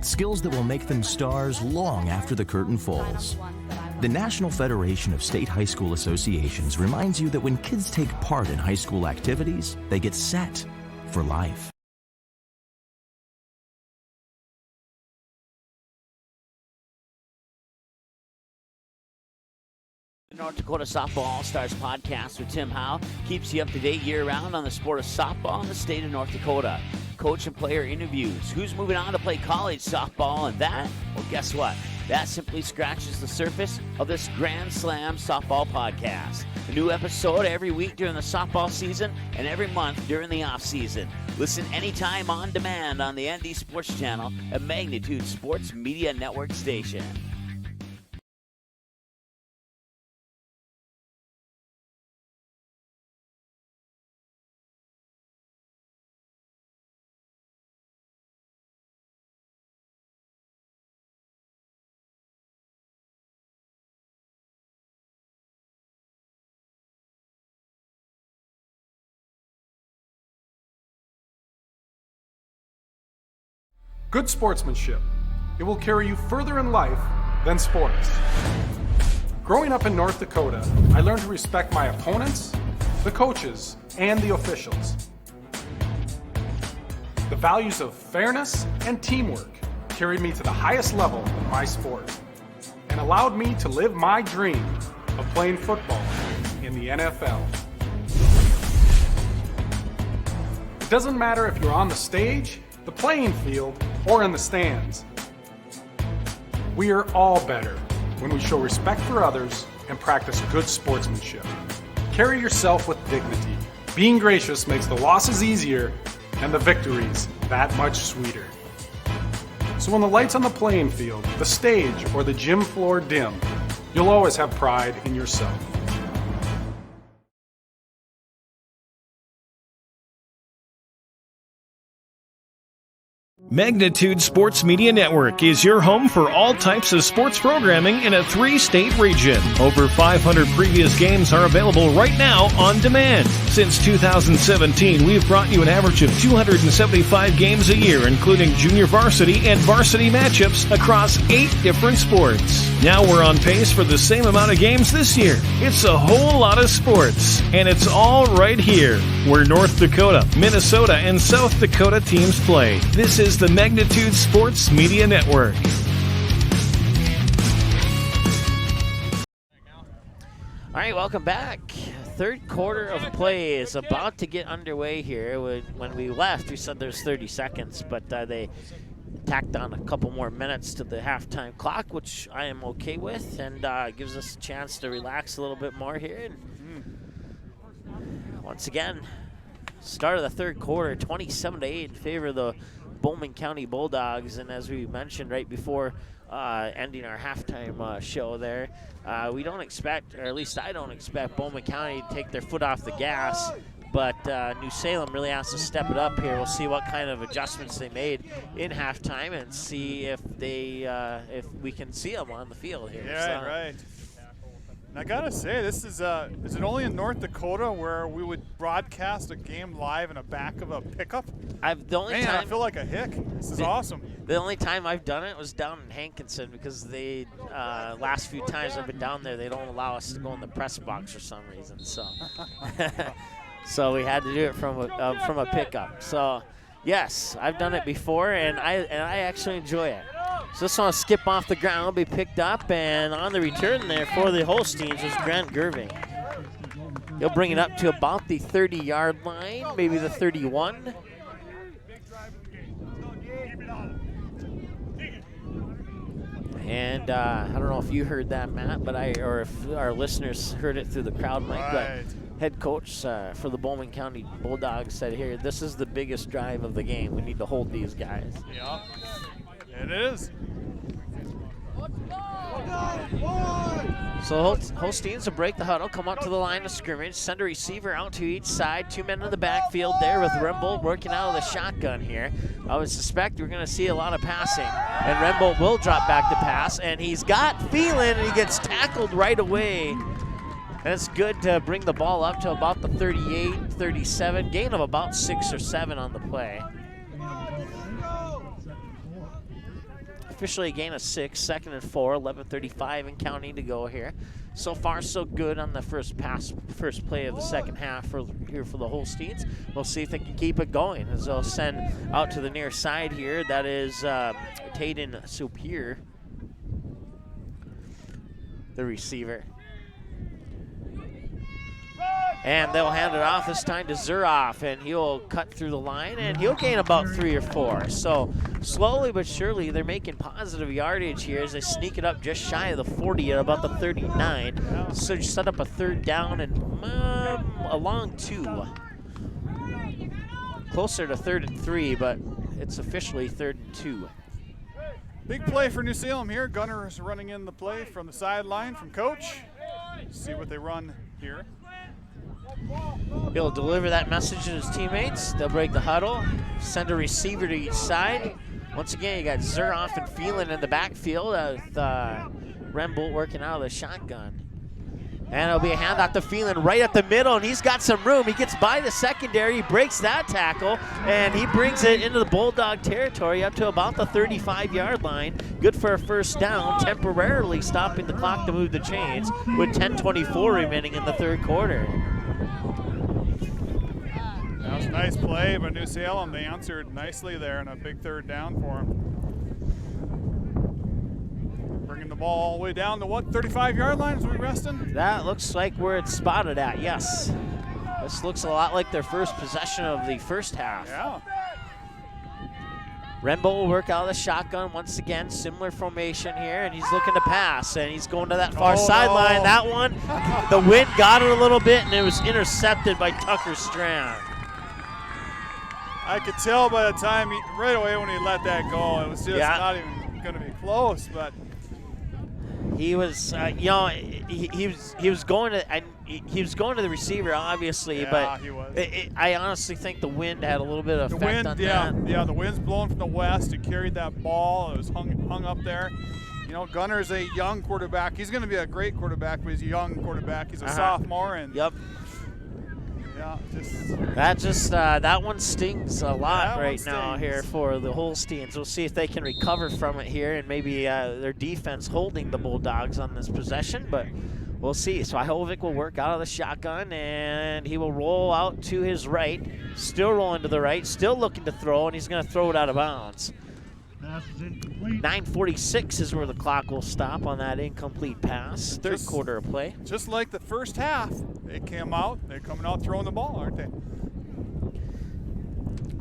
Skills that will make them stars long after the curtain falls. The National Federation of State High School Associations reminds you that when kids take part in high school activities, they get set for life. North Dakota Softball All-Stars podcast with Tim Howe keeps you up to date year-round on the sport of softball in the state of North Dakota. Coach and player interviews, who's moving on to play college softball, and that, well, guess what? That simply scratches the surface of this Grand Slam softball podcast. A new episode every week during the softball season and every month during the off-season. Listen anytime on demand on the ND Sports Channel, a Magnitude Sports Media Network station. Good sportsmanship. It will carry you further in life than sports. Growing up in North Dakota, I learned to respect my opponents, the coaches, and the officials. The values of fairness and teamwork carried me to the highest level in my sport and allowed me to live my dream of playing football in the NFL. It doesn't matter if you're on the stage, the playing field, or in the stands. We are all better when we show respect for others and practice good sportsmanship. Carry yourself with dignity. Being gracious makes the losses easier and the victories that much sweeter. So when the lights on the playing field, the stage, or the gym floor dim, you'll always have pride in yourself. Magnitude Sports Media Network is your home for all types of sports programming in a 3-state region. Over 500 previous games are available right now on demand. Since 2017, we've brought you an average of 275 games a year, including junior varsity and varsity matchups across 8 different sports. Now we're on pace for the same amount of games this year. It's a whole lot of sports, and it's all right here, where North Dakota, Minnesota, and South Dakota teams play. This is the Magnitude Sports Media Network. All right, welcome back. Third quarter of play is about to get underway here. When we left, we said there's 30 seconds, but they tacked on a couple more minutes to the halftime clock, which I am okay with, and gives us a chance to relax a little bit more here. And once again, start of the third quarter, 27-8 in favor of the Bowman County Bulldogs. And as we mentioned right before ending our halftime show there, we don't expect, or at least I don't expect, Bowman County to take their foot off the gas. But New Salem really has to step it up here. We'll see what kind of adjustments they made in halftime and see if if we can see them on the field here. Yeah, right. And I gotta say, this is it only in North Dakota where we would broadcast a game live in the back of a pickup? I feel like a hick. This is awesome. The only time I've done it was down in Hankinson, because they last few times I've been down there, they don't allow us to go in the press box for some reason. So, so we had to do it from a pickup. So, yes, I've done it before, and I actually enjoy it. So this one will skip off the ground, will be picked up, and on the return there for the Holsteins was Grant Gerving. He'll bring it up to about the 30-yard line, maybe the 31. And I don't know if you heard that, Matt, but or if our listeners heard it through the crowd mic, but head coach for the Bowman County Bulldogs said, here, this is the biggest drive of the game. We need to hold these guys. Yeah, it is. So Holsteins will break the huddle, come up to the line of scrimmage, send a receiver out to each side, 2 men in the backfield there with Rembold working out of the shotgun here. I would suspect we're going to see a lot of passing, and Rembold will drop back to pass, and he's got Phelan, and he gets tackled right away. And it's good to bring the ball up to about the 38, 37, gain of about 6 or 7 on the play. Officially a gain of 6, 2nd and 4, 11:35 and counting to go here. So far, so good on the first play of the second half for the Holsteins. We'll see if they can keep it going as they'll send out to the near side here. That is Tayden Superior, the receiver. And they'll hand it off this time to Zuroff, and he'll cut through the line, and he'll gain about 3 or 4. So slowly but surely, they're making positive yardage here as they sneak it up just shy of the 40 at about the 39. So you set up a 3rd down and along 2. Closer to 3rd and 3, but it's officially 3rd and 2. Big play for New Salem here. Gunner is running in the play from the sideline from coach. See what they run here. He'll deliver that message to his teammates. They'll break the huddle, send a receiver to each side. Once again, you got Zuroff and Phelan in the backfield with Rembold working out of the shotgun. And it'll be a handoff to Phelan right at the middle, and he's got some room. He gets by the secondary, he breaks that tackle, and he brings it into the Bulldog territory up to about the 35-yard line. Good for a 1st down, temporarily stopping the clock to move the chains with 10:24 remaining in the 3rd quarter. That was a nice play by New Salem. They answered nicely there, and a big 3rd down for him. Bringing the ball all the way down to what, 35-yard line? Is we resting? That looks like where it's spotted at, yes. This looks a lot like their first possession of the first half. Yeah. Rembo will work out of the shotgun once again, similar formation here, and he's looking to pass, and he's going to that far sideline. No. That one, the wind got it a little bit, and it was intercepted by Tucker Strand. I could tell by the time, right away when he let that go, it was just not even going to be close, but. He was, he was going to the receiver, obviously, but he was. I honestly think the wind had a little bit of effect on that. Yeah, the wind's blowing from the west. It carried that ball. It was hung up there. You know, Gunner's a young quarterback. He's going to be a great quarterback, but he's a young quarterback. He's a sophomore, and yep. Yeah, that one stings a lot right now here for the Holsteins. We'll see if they can recover from it here, and maybe their defense holding the Bulldogs on this possession, but we'll see. So Ihovic will work out of the shotgun, and he will roll out to his right, still rolling to the right, still looking to throw, and he's going to throw it out of bounds. 9:46 is where the clock will stop on that incomplete pass. Third quarter of play. Just like the first half, they came out. They're coming out throwing the ball, aren't they?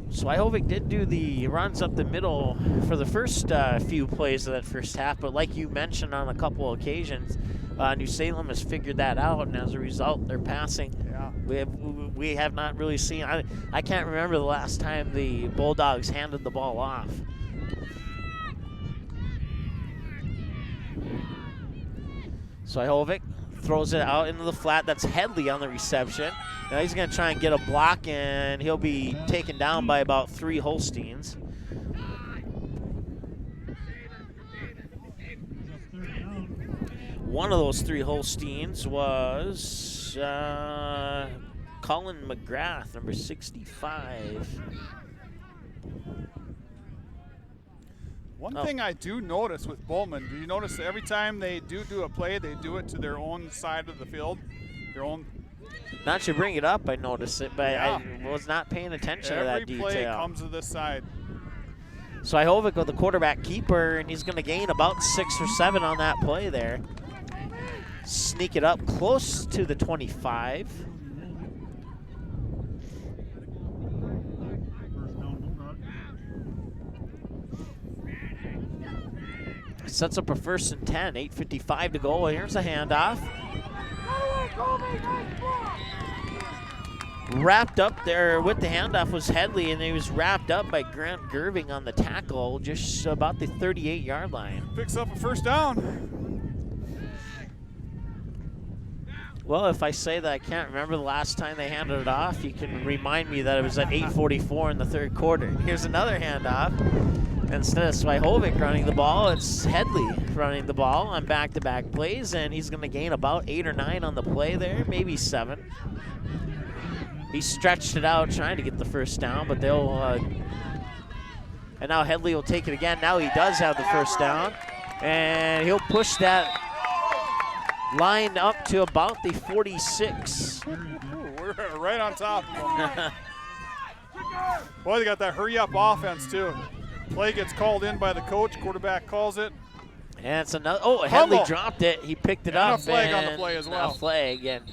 So Ihovic did do the runs up the middle for the first few plays of that first half, but like you mentioned on a couple of occasions, New Salem has figured that out, and as a result, they're passing. Yeah. We have not really seen. I can't remember the last time the Bulldogs handed the ball off. So Ihovic throws it out into the flat. That's Headley on the reception. Now he's going to try and get a block, and he'll be taken down by about 3 Holsteins. One of those 3 Holsteins was Colin McGrath, number 65. One thing I do notice with Bowman, do you notice every time they do a play, they do it to their own side of the field, their own? Not to bring it up, I noticed it, but I was not paying attention to that detail. Every play comes to this side. So Ihovic with the quarterback keeper, and he's going to gain about 6 or 7 on that play there. Sneak it up close to the 25. Sets up a 1st and 10, 8:55 to go. Here's a handoff. Wrapped up there with the handoff was Headley, and he was wrapped up by Grant Gerving on the tackle just about the 38-yard line. Picks up a 1st down. Well, if I say that I can't remember the last time they handed it off, you can remind me that it was at 8:44 in the 3rd quarter. Here's another handoff. Instead of Swihovic running the ball, it's Headley running the ball on back-to-back plays, and he's going to gain about 8 or 9 on the play there, maybe 7. He stretched it out trying to get the 1st down, but they'll and now Headley will take it again. Now he does have the 1st down, and he'll push that line up to about the 46. We're right on top of them. Boy, they got that hurry-up offense, too. Play gets called in by the coach. Quarterback calls it. And it's another. Oh, Headley dropped it. He picked it up. And a flag on the play as well. A flag. And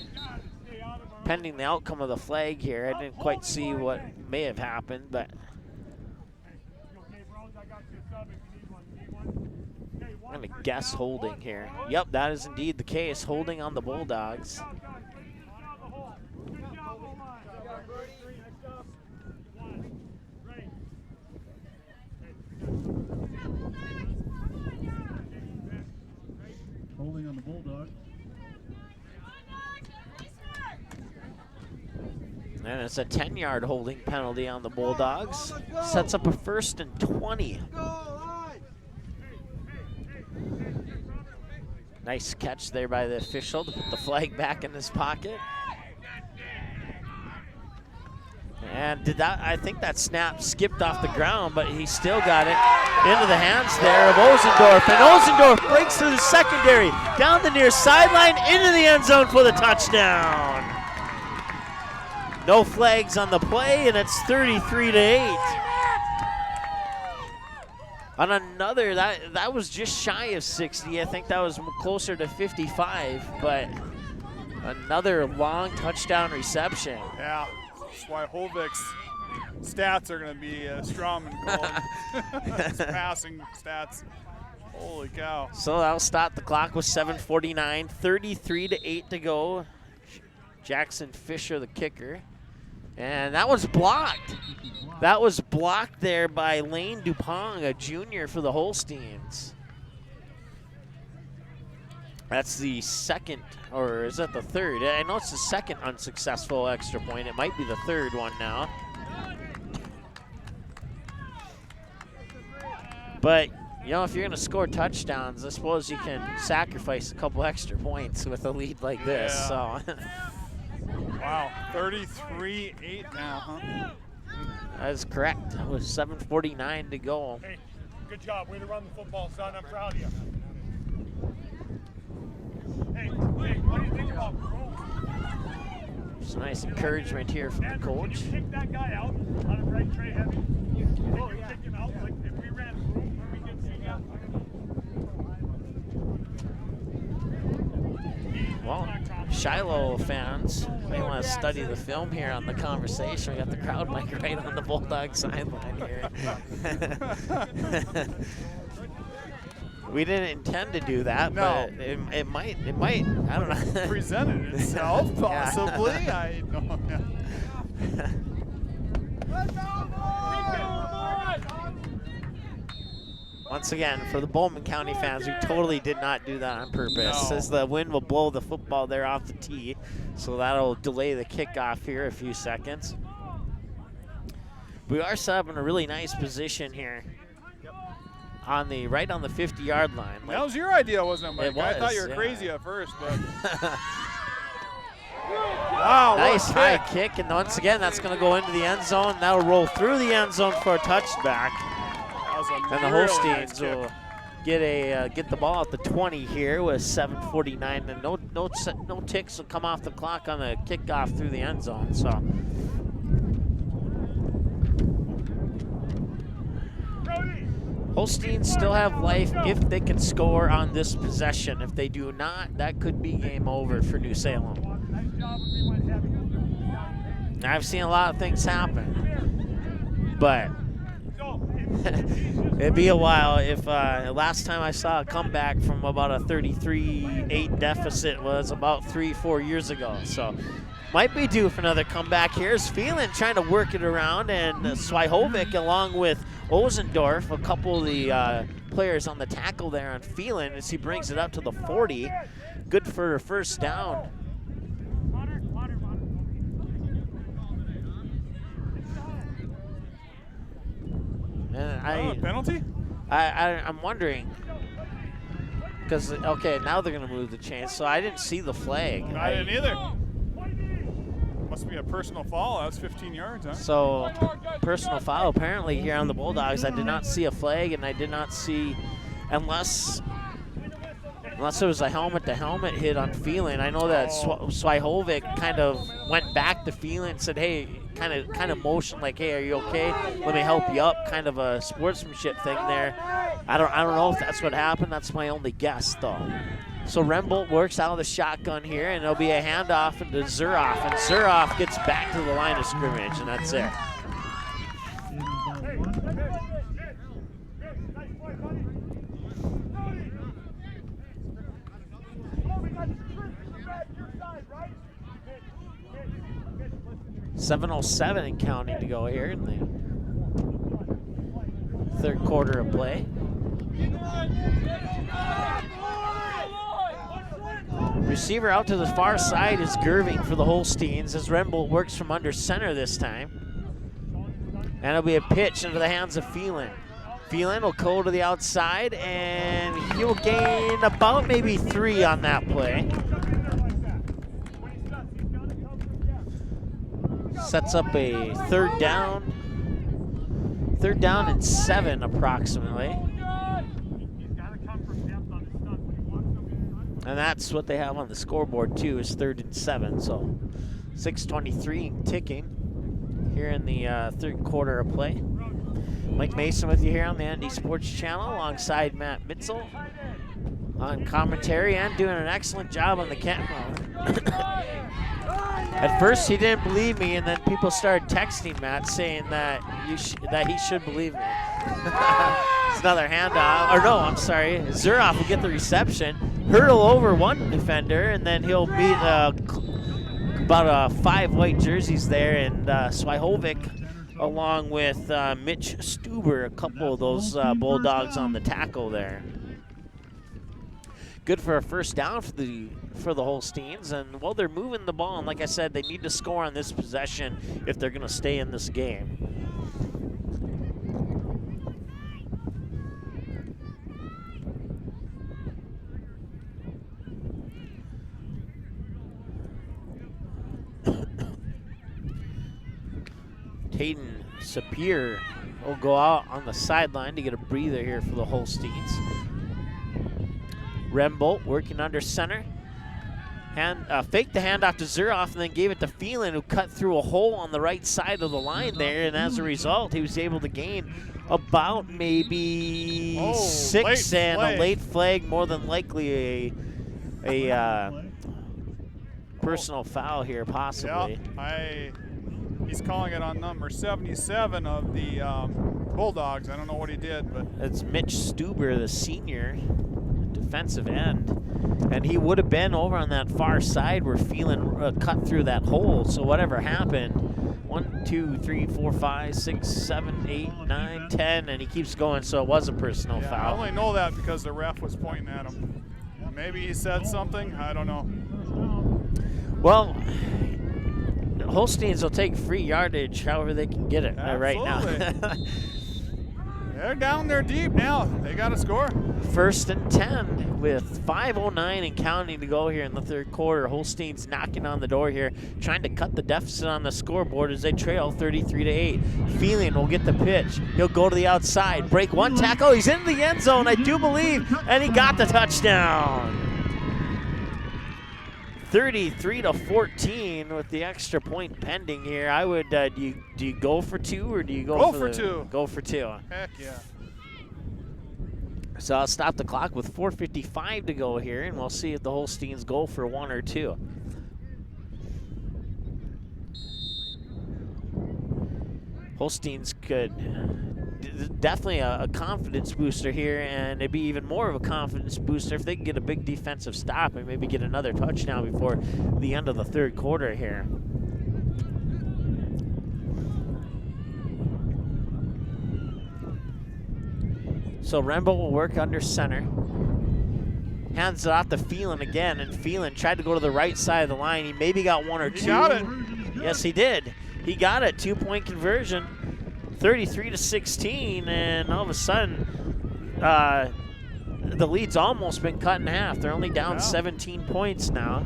pending the outcome of the flag here, I didn't quite see what may have happened, but I'm going to guess holding here. Yep, that is indeed the case. Holding on the Bulldogs. Holding on the Bulldogs. And it's a 10-yard holding penalty on the Bulldogs. Sets up a 1st and 20. Nice catch there by the official to put the flag back in his pocket. And I think that snap skipped off the ground, but he still got it into the hands there of Osendorf. And Osendorf breaks through the secondary, down the near sideline, into the end zone for the touchdown. No flags on the play, and it's 33-8. On another, that was just shy of 60. I think that was closer to 55, but Another long touchdown reception. Yeah, that's why Holvik's stats are going to be strong and gold. His passing stats. Holy cow. So that'll stop the clock with 7:49, 33-8 to go. Jackson Fisher, the kicker. And that was blocked. That was blocked there by Lane Dupont, a junior for the Holsteins. That's the second, or is that the third? I know it's the second unsuccessful extra point. It might be the third one now. But, you know, if you're going to score touchdowns, I suppose you can sacrifice a couple extra points with a lead like this. Yeah. So. Wow, 33-8 now, huh? That is correct. That was 7:49 to go. Hey, good job. Way to run the football, son. I'm proud of you. Hey, what do you think about Some nice encouragement here from the coach. Can you kick that guy out on a right tray heavy? Oh, yeah. Kick him out like if we ran through, we can see that. Well, Shiloh fans may want to study the film here on the conversation. We got the crowd mic right on the Bulldog sideline here. We didn't intend to do that, No. but it might, I don't know. Presented itself, possibly. I don't know. Once again, for the Bowman County fans, we totally did not do that on purpose. No. As the wind will blow the football there off the tee, so that'll delay the kickoff here a few seconds. We are set up in a really nice position here, right on the 50-yard line. That was your idea, wasn't it, Mike? It was, I thought you were yeah. crazy at first, but wow, Nice what a high kick, and once again, that's going to go into the end zone. That'll roll through the end zone for a touchback. That was a And the really Holsteins nice kick. will get the ball at the 20 here with 7:49, and no ticks will come off the clock on the kickoff through the end zone. So. Holsteins still have life if they can score on this possession. If they do not, that could be game over for New Salem. I've seen a lot of things happen, but it'd be a while if last time I saw a comeback from about a 33-8 deficit was about 3-4 years ago. So might be due for another comeback here. Is Phelan trying to work it around, and Swihovic along with Osendorf, a couple of the players on the tackle there on Phelan as he brings it up to the 40. Good for a first down. And penalty? I'm wondering, because, okay, now they're going to move the chains, so I didn't see the flag. I didn't either. Must be a personal foul. That's 15 yards, huh? So, personal foul apparently here on the Bulldogs. I did not see a flag, and I did not see, unless it was a helmet-to-helmet hit on Phelan. I know that Swihovic kind of went back to Phelan and said, hey, kind of motioned like, hey, are you okay? Let me help you up, kind of a sportsmanship thing there. I don't know if that's what happened. That's my only guess, though. So Rembolt works out of the shotgun here, and there'll be a handoff into Zuroff, and Zuroff gets back to the line of scrimmage, and that's it. .707 and counting to go here in the third quarter of play. Receiver out to the far side is Gerving for the Holsteins as Rembolt works from under center this time. And it'll be a pitch into the hands of Phelan. Phelan will go to the outside, and he'll gain about maybe 3 on that play. Sets up a third down and 7 approximately. And that's what they have on the scoreboard too, is 3rd and 7. So 6:23 ticking here in the third quarter of play. Mike Mason with you here on the ND Sports Channel alongside Matt Mitzel. on commentary and doing an excellent job on the camera. At first he didn't believe me, and then people started texting Matt saying that he should believe me. It's another handoff. Or no, I'm sorry. Zuroff will get the reception, hurdle over one defender, and then he'll meet about 5 white jerseys there, and Swihovic along with Mitch Stuber, a couple of those Bulldogs on the tackle there. Good for a first down for the Holsteins, and well, they're moving the ball, and like I said, they need to score on this possession if they're going to stay in this game. Hayden Sapir will go out on the sideline to get a breather here for the Holsteins. Rembolt working under center. Faked the handoff to Zuroff and then gave it to Phelan, who cut through a hole on the right side of the line there, and as a result, he was able to gain about maybe 6 and a late flag, more than likely a personal foul here, possibly. Yeah, he's calling it on number 77 of the Bulldogs. I don't know what he did, but it's Mitch Stuber, the senior defensive end, and he would have been over on that far side where Phelan cut through that hole. So whatever happened, 1, 2, 3, 4, 5, 6, 7, 8, 9, 10, and he keeps going. So it was a personal foul. I only know that because the ref was pointing at him. Maybe he said something. I don't know. Well, the Holsteins will take free yardage however they can get it right now. They're down there deep now. They got to score. 1st and 10 with 5:09 and counting to go here in the third quarter. Holsteins knocking on the door here, trying to cut the deficit on the scoreboard as they trail 33-8. Phelan will get the pitch. He'll go to the outside, break one tackle. He's in the end zone, I do believe, and he got the touchdown. 33-14 with the extra point pending here. I would, do you go for 2 or do you go for 2? Go for 2. Heck yeah. So I'll stop the clock with 4:55 to go here, and we'll see if the Holsteins go for 1 or 2. Holsteins could definitely a confidence booster here, and it'd be even more of a confidence booster if they can get a big defensive stop and maybe get another touchdown before the end of the third quarter here. So Rembo will work under center. Hands it off to Phelan again, and Phelan tried to go to the right side of the line. He maybe got 1 or 2. He got it. Yes, he did. He got it. 2-point conversion. 33-16, and all of a sudden, the lead's almost been cut in half. They're only down 17 points now.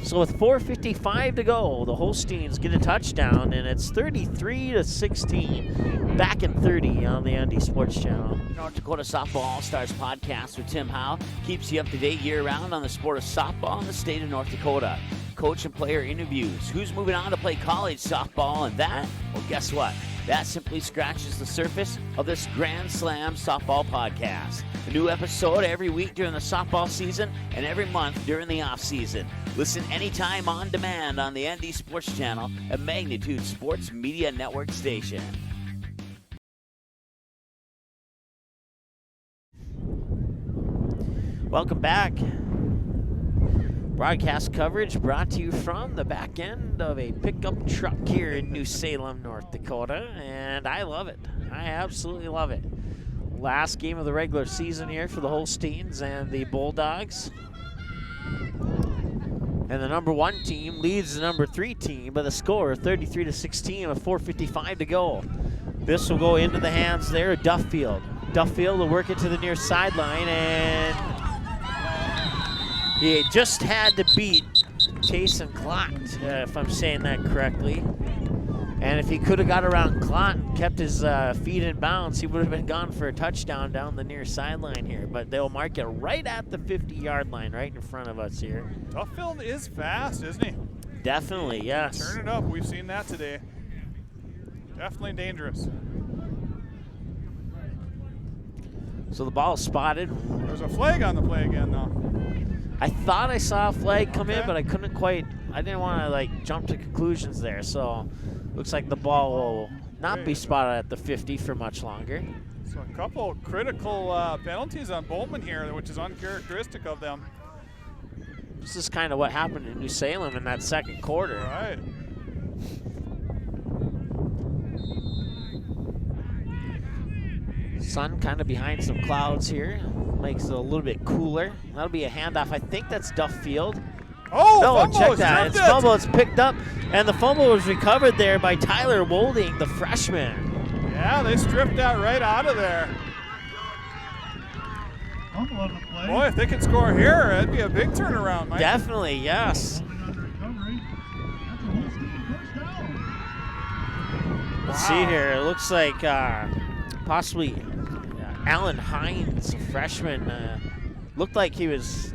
So with 4:55 to go, the Holsteins get a touchdown, and it's 33-16. Back in 30 on the ND Sports Channel. North Dakota Softball All-Stars podcast with Tim Howe keeps you up to date year-round on the sport of softball in the state of North Dakota. Coach and player interviews, who's moving on to play college softball, and that, well, guess what? That simply scratches the surface of this Grand Slam softball podcast. A new episode every week during the softball season and every month during the off-season. Listen anytime on demand on the ND Sports Channel, a Magnitude Sports Media Network station. Welcome back. Broadcast coverage brought to you from the back end of a pickup truck here in New Salem, North Dakota, and I love it. I absolutely love it. Last game of the regular season here for the Holsteins and the Bulldogs. And the number 1 team leads the number 3 team by the score 33-16 with 4:55 to go. This will go into the hands there of Duffield. Duffield will work it to the near sideline, and he just had to beat Jason Klott, if I'm saying that correctly. And if he could have got around Klott and kept his feet in bounds, he would have been gone for a touchdown down the near sideline here. But they'll mark it right at the 50-yard line, right in front of us here. Duffield is fast, isn't he? Definitely, yes. Turn it up. We've seen that today. Definitely dangerous. So the ball is spotted. There's a flag on the play again, though. I thought I saw a flag come in, Okay. but I couldn't quite. I didn't want to like jump to conclusions there. So looks like the ball will not be spotted at the 50 for much longer. So a couple critical penalties on Bowman here, which is uncharacteristic of them. This is kind of what happened in New Salem in that second quarter. Right. Sun kind of behind some clouds here. Makes it a little bit cooler. That'll be a handoff. I think that's Duff Field. Oh, No, fumble, check that. It's stripped it. fumble. It's picked up, and the fumble was recovered there by Tyler Wolding, the freshman. Yeah, they stripped that right out of there. Fumble on the play. Boy, if they could score here, that'd be a big turnaround, Mike. Definitely, yes. Holding on the recovery. That's a Holstein first down. Let's see here. It looks like possibly Alan Hines, a freshman, looked like he was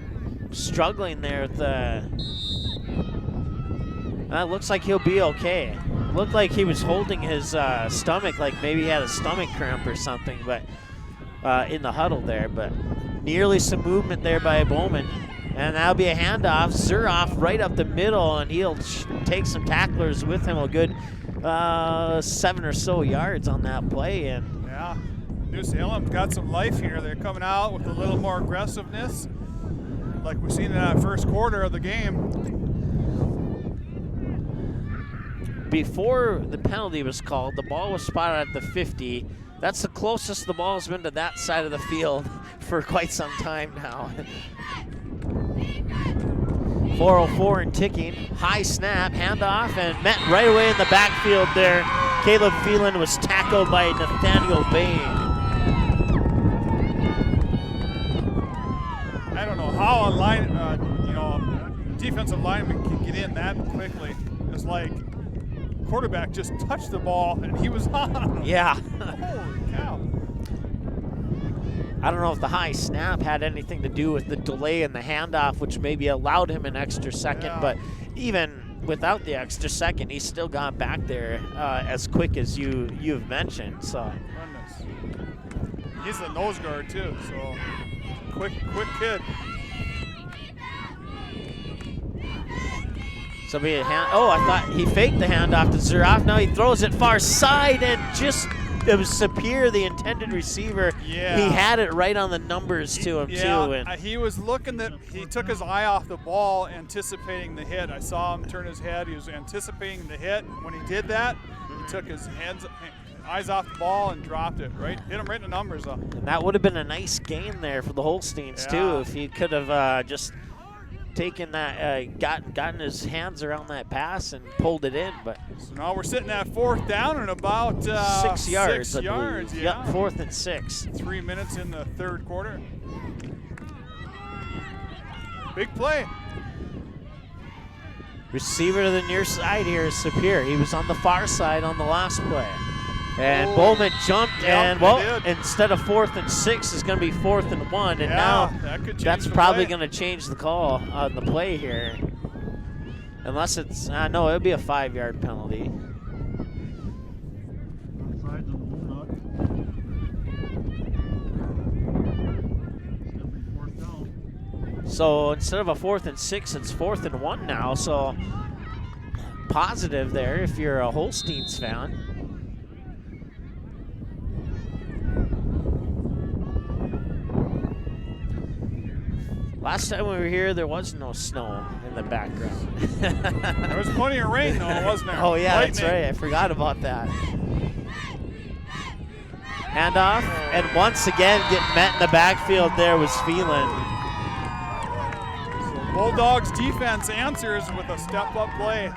struggling there with looks like he'll be okay. Looked like he was holding his stomach, like maybe he had a stomach cramp or something, but in the huddle there. But nearly some movement there by Bowman. And that'll be a handoff. Zuroff right up the middle, and he'll take some tacklers with him, a good 7 or so yards on that play. And Yeah, New Salem's got some life here. They're coming out with a little more aggressiveness, like we've seen in that first quarter of the game. before the penalty was called, the ball was spotted at the 50. That's the closest the ball has been to that side of the field for quite some time now. 4:04 and ticking. High snap, handoff, and met right away in the backfield there. Caleb Phelan was tackled by Nathaniel Bain. I don't know how a line, defensive lineman can get in that quickly. It's like quarterback just touched the ball and he was on. Yeah. Holy cow. I don't know if the high snap had anything to do with the delay in the handoff, which maybe allowed him an extra second, but even without the extra second, he still got back there as quick as you've mentioned. So Goodness. He's a nose guard too, so quick kid. I thought he faked the handoff to Zuroff. Now he throws it far side, and it was Sapir, the intended receiver. Yeah. He had it right on the numbers to him, too. And He was looking he took his eye off the ball, anticipating the hit. I saw him turn his head. He was anticipating the hit. When he did that, he took his eyes off the ball and dropped it. Right, hit him right in the numbers. And that would have been a nice game there for the Holsteins, too, if he could have just taken that, gotten his hands around that pass and pulled it in. But so now we're sitting at fourth down and about 6 yards. 6 yards. Yeah. Yep, 4th and 6. 3 minutes in the third quarter. Big play. Receiver to the near side here is Sapir. He was on the far side on the last play. And Bowman jumped, and instead of 4th and 6, it's going to be 4th and 1. And now that's probably going to change the call on the play here. Unless it's, no, it'll be a 5-yard penalty. So instead of a 4th and 6, it's 4th and 1 now. So positive there if you're a Holsteins fan. Last time we were here, there was no snow in the background. There was plenty of rain, though, wasn't there? Oh, yeah, Lightning. That's right. I forgot about that. Handoff, and once again, getting met in the backfield there was Phelan. So Bulldogs defense answers with a step-up play.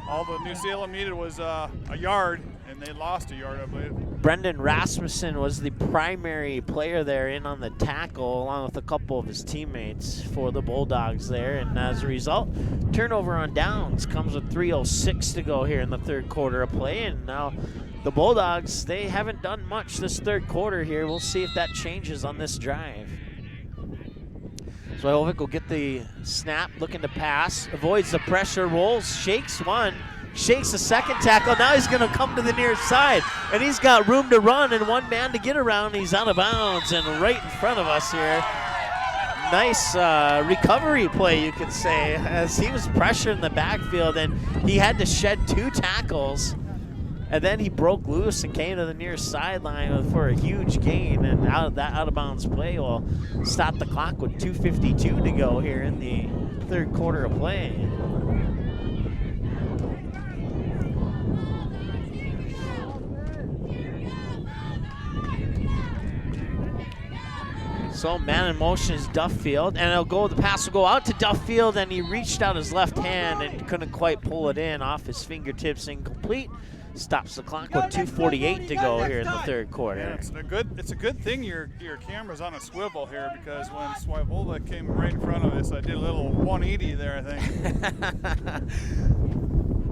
All the New Salem needed was a yard, and they lost a yard, I believe. Brendan Rasmussen was the primary player there in on the tackle, along with a couple of his teammates for the Bulldogs there. And as a result, turnover on downs comes with 3:06 to go here in the third quarter of play. And now the Bulldogs, they haven't done much this third quarter here. We'll see if that changes on this drive. Zwojovic will get the snap, looking to pass, avoids the pressure, rolls, shakes one, shakes the second tackle. Now he's going to come to the near side, and he's got room to run and one man to get around. He's out of bounds and right in front of us here. Nice recovery play, you could say, as he was pressuring the backfield, and he had to shed 2 tackles. And then he broke loose and came to the near sideline for a huge gain, and out of bounds play will stop the clock with 2:52 to go here in the third quarter of play. So man in motion is Duffield, and the pass will go out to Duffield, and he reached out his left hand and couldn't quite pull it in off his fingertips, incomplete. Stops the clock with 2:48 to go here in the third quarter. Yeah, it's a good thing your camera's on a swivel here, because when Swivola came right in front of us, I did a little 180 there, I think.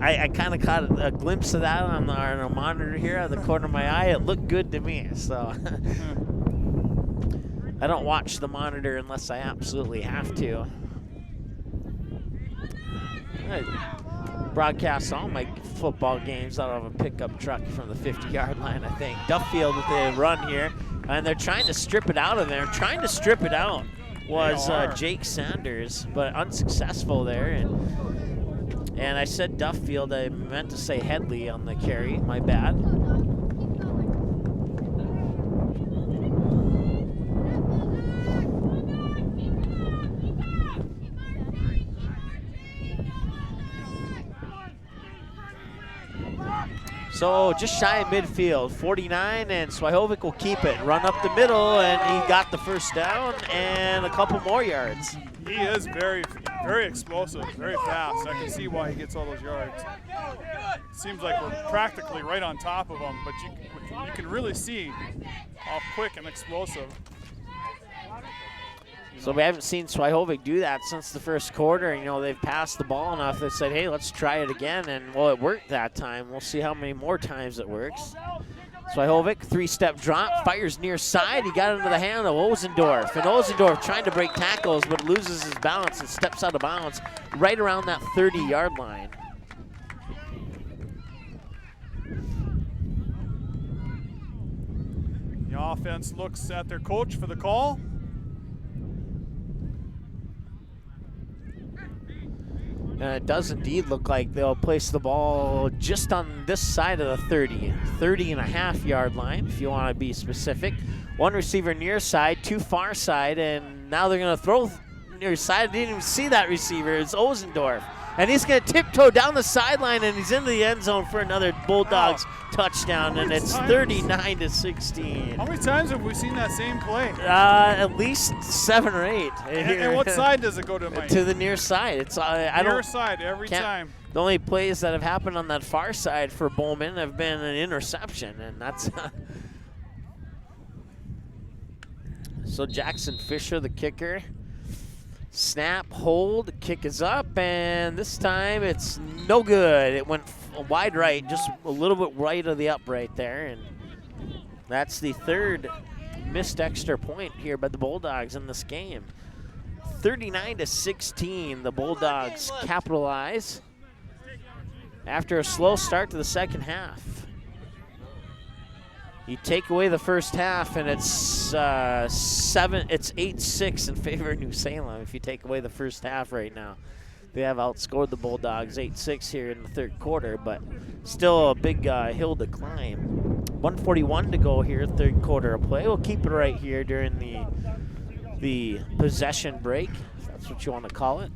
I kind of caught a glimpse of that on our monitor here out of the corner of my eye. It looked good to me, so. I don't watch the monitor unless I absolutely have to. I broadcast all my football games out of a pickup truck from the 50-yard line, I think. Duffield with the run here, and they're trying to strip it out of there. Trying to strip it out was Jake Sanders, but unsuccessful there. And I said Duffield, I meant to say Headley on the carry, my bad. So just shy of midfield, 49, and Swihovic will keep it. Run up the middle, and he got the first down and a couple more yards. He is very, very explosive, very fast. I can see why he gets all those yards. Seems like we're practically right on top of him, but you can really see how quick and explosive. So we haven't seen Swihovic do that since the first quarter. You know, they've passed the ball enough. They said, hey, let's try it again. And, well, it worked that time. We'll see how many more times it works. Swihovic, 3-step drop, fires near side. He got into the hand of Ozendorf. And Ozendorf trying to break tackles, but loses his balance and steps out of bounds right around that 30-yard line. The offense looks at their coach for the call. And it does indeed look like they'll place the ball just on this side of the 30-and-a-half-yard line, if you want to be specific. One receiver near side, 2 far side, and now they're going to throw near side. I didn't even see that receiver. It's Ozendorf. And he's going to tiptoe down the sideline, and he's into the end zone for another Bulldogs touchdown, and it's 39-16. How many times have we seen that same play? At least 7 or 8. And what side does it go to, Mike? To the near side. It's near side every time. The only plays that have happened on that far side for Bowman have been an interception, and that's so Jackson Fisher, the kicker. Snap, hold, kick is up, and this time it's no good. It went wide right, just a little bit right of the upright there, and that's the third missed extra point here by the Bulldogs in this game. 39-16, the Bulldogs capitalize after a slow start to the second half. You take away the first half, and it's 8-6 in favor of New Salem if you take away the first half right now. They have outscored the Bulldogs 8-6 here in the third quarter, but still a big hill to climb. 1:41 to go here, third quarter of play. We'll keep it right here during the possession break, if that's what you want to call it.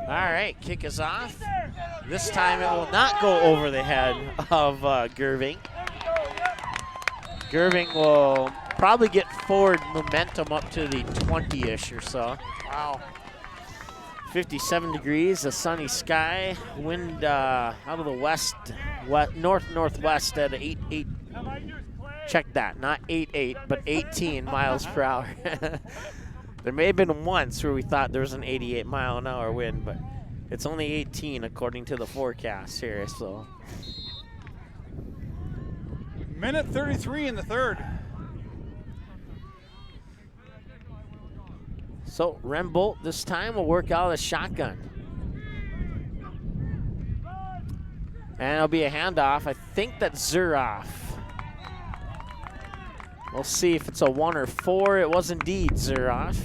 All right, kick is off. This time it will not go over the head of Gerving. Gerving will probably get forward momentum up to the 20-ish or so. Wow. 57 degrees, a sunny sky, wind out of the west, north-northwest at 8. Check that, not 8, but 18 miles per hour. There may have been once where we thought there was an 88-mile-an-hour wind, but it's only 18 according to the forecast here. So, minute 33 in the third. So Rembolt this time will work out a shotgun. And it'll be a handoff. I think that's Zuroff. We'll see if it's a 1 or 4. It was indeed Zuroff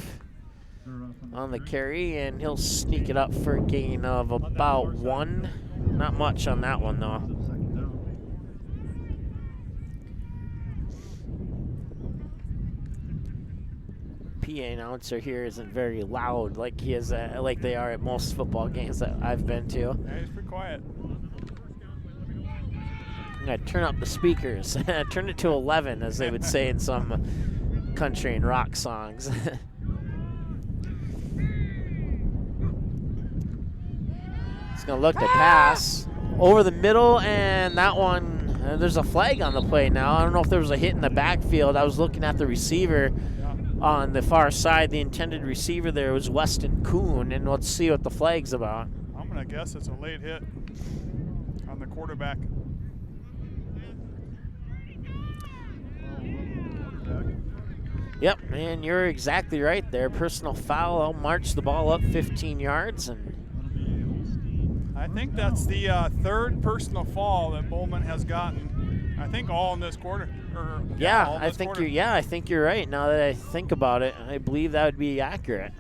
on the carry, and he'll sneak it up for a gain of about 1. Not much on that one, though. PA announcer here isn't very loud like he is like they are at most football games that I've been to. Yeah, he's pretty quiet. I'm gonna turn up the speakers. Turn it to 11, as they would say in some country and rock songs. He's gonna look to pass over the middle, and that one, there's a flag on the play now. I don't know if there was a hit in the backfield. I was looking at the receiver. On the far side, the intended receiver there was Weston Kuhn, and let's see what the flag's about. I'm going to guess it's a late hit on the quarterback. Yep, and you're exactly right there. Personal foul. I'll march the ball up 15 yards. And I think that's the third personal foul that Bowman has gotten. I think all in this quarter. I think you're right. Now that I think about it, I believe that would be accurate.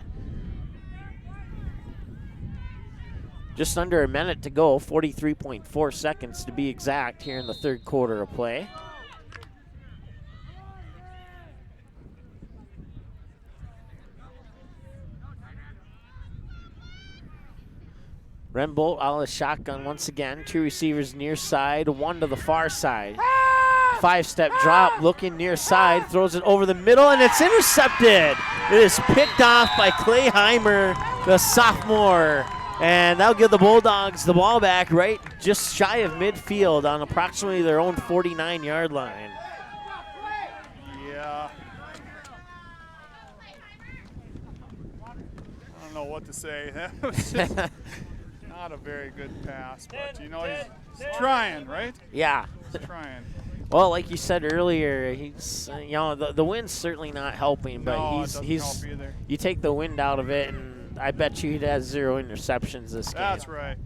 Just under a minute to go, 43.4 seconds to be exact here in the third quarter of play. Rembolt out of the shotgun once again. 2 receivers near side, 1 to the far side. 5-step drop, looking near side, throws it over the middle, and it's intercepted. It is picked off by Clay Heimer, the sophomore. And that'll give the Bulldogs the ball back right just shy of midfield on approximately their own 49-yard line. Yeah. I don't know what to say. That was just not a very good pass, but you know, he's trying, right? Yeah. He's trying. Well, like you said earlier, he's the wind's certainly not helping, but No, he's it doesn't help either. You take the wind out of it, and I bet you he has 0 interceptions this game. That's right.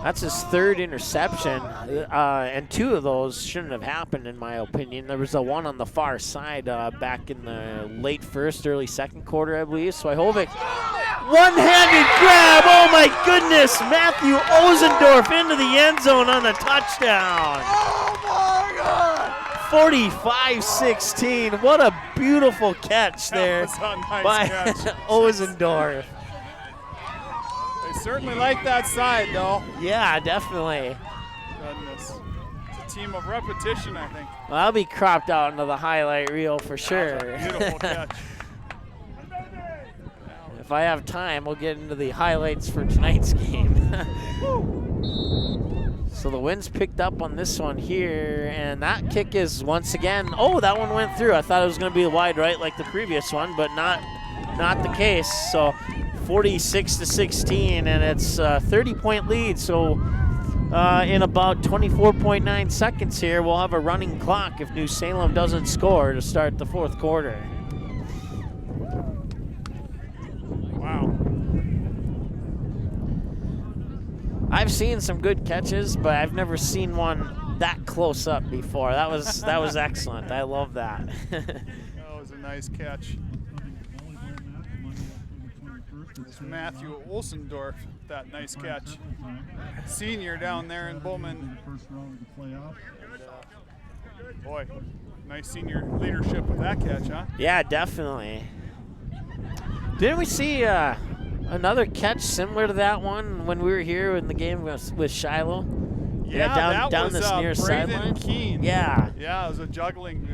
That's his 3rd interception, and 2 of those shouldn't have happened, in my opinion. There was a one on the far side back in the late first, early second quarter, I believe. Swihowicz, one-handed grab. Oh my goodness! Matthew Ozendorf into the end zone on a touchdown. Oh my God! 45-16. What a beautiful catch there That was a nice by catch. Ozendorf. They certainly like that side, though. Yeah, definitely. Goodness. It's a team of repetition, I think. Well, I'll be cropped out into the highlight reel for sure. Beautiful catch. If I have time, we'll get into the highlights for tonight's game. So the wind's picked up on this one here, and that kick is once again, oh, that one went through. I thought it was going to be a wide right like the previous one, but not the case. So 46-16, and it's a 30-point lead. So in about 24.9 seconds here, we'll have a running clock if New Salem doesn't score to start the fourth quarter. Wow. I've seen some good catches, but I've never seen one that close up before. That was excellent. I love that. That was a nice catch. It's Matthew Olsendorf, that nice catch. Senior down there in Bowman. Boy, nice senior leadership with that catch, huh? Yeah, definitely. Didn't we see another catch similar to that one when we were here in the game with Shiloh? Yeah, down that was this near Braden sideline. Keene. Yeah. Yeah, it was a juggling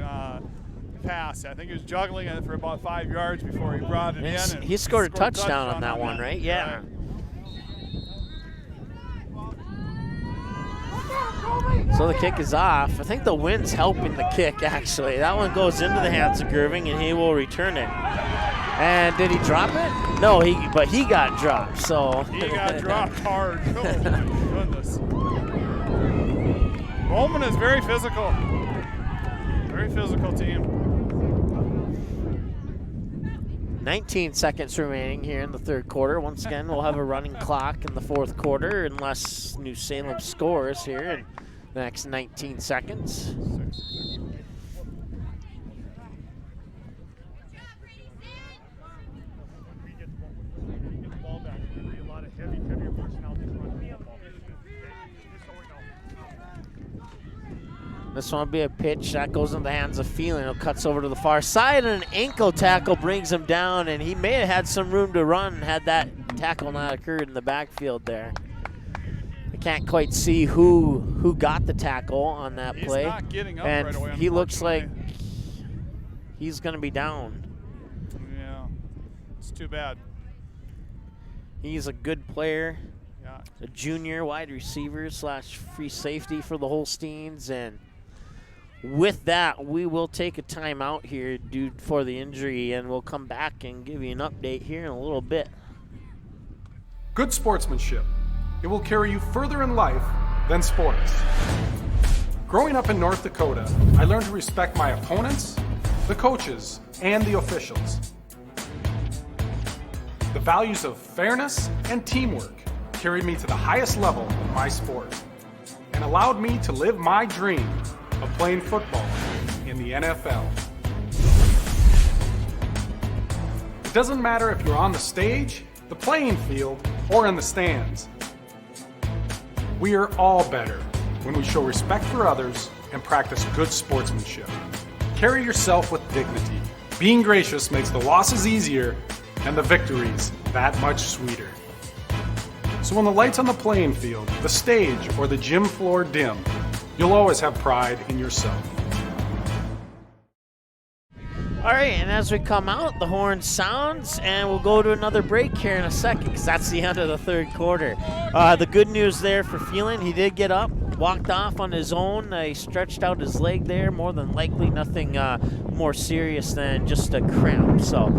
pass. I think he was juggling it for about 5 yards before he brought it in. And he scored a touchdown on that one, right? Yeah. So the kick is off. I think the wind's helping the kick, actually. That one goes into the hands of Gerving, and he will return it. And did he drop it? No, but he got dropped. So he got dropped hard. Oh my goodness. Bowman is very physical. Very physical team. 19 seconds remaining here in the third quarter. Once again, we'll have a running clock in the fourth quarter unless New Salem scores here in the next 19 seconds. This one will be a pitch that goes in the hands of Phelan. It cuts over to the far side, and an ankle tackle brings him down, and he may have had some room to run had that tackle not occurred in the backfield there. I can't quite see who got the tackle on that play. He's not getting up and right away, he looks like he's going to be down. Yeah, it's too bad. He's a good player, Yeah. a junior wide receiver / free safety for the Holsteins, and with that, we will take a timeout here due for the injury, and we'll come back and give you an update here in a little bit. Good sportsmanship. It will carry you further in life than sports. Growing up in North Dakota, I learned to respect my opponents, the coaches, and the officials. The values of fairness and teamwork carried me to the highest level of my sport and allowed me to live my dream of playing football in the NFL. It doesn't matter if you're on the stage, the playing field, or in the stands. We are all better when we show respect for others and practice good sportsmanship. Carry yourself with dignity. Being gracious makes the losses easier and the victories that much sweeter. So when the lights on the playing field, the stage, or the gym floor dim, you'll always have pride in yourself. All right, and as we come out, the horn sounds, and we'll go to another break here in a second because that's the end of the third quarter. The good news there for Phelan, he did get up, walked off on his own. He stretched out his leg there, more than likely nothing more serious than just a cramp. So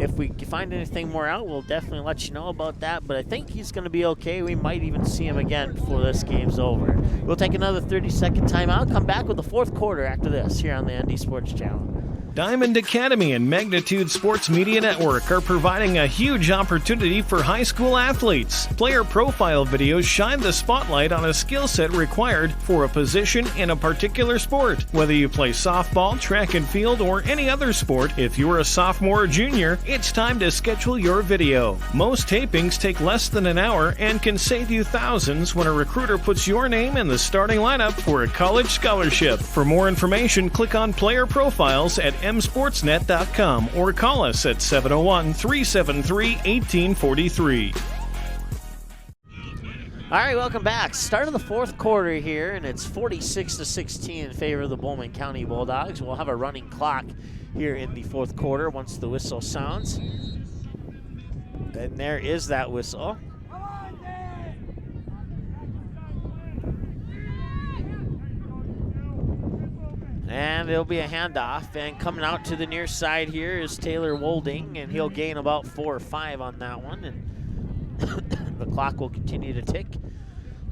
if we find anything more out, we'll definitely let you know about that. But I think he's going to be okay. We might even see him again before this game's over. We'll take another 30-second timeout, come back with the fourth quarter after this here on the ND Sports Channel. Diamond Academy and Magnitude Sports Media Network are providing a huge opportunity for high school athletes. Player profile videos shine the spotlight on a skill set required for a position in a particular sport. Whether you play softball, track and field, or any other sport, if you're a sophomore or junior, it's time to schedule your video. Most tapings take less than an hour and can save you thousands when a recruiter puts your name in the starting lineup for a college scholarship. For more information, click on Player Profiles at msportsnet.com or call us at 701-373-1843. All right, welcome back. Start of the fourth quarter here, and it's 46-16 in favor of the Bowman County Bulldogs. We'll have a running clock here in the fourth quarter once the whistle sounds. And there is that whistle. And it'll be a handoff, and coming out to the near side here is Taylor Wolding, and he'll gain about 4 or 5 on that one. And the clock will continue to tick.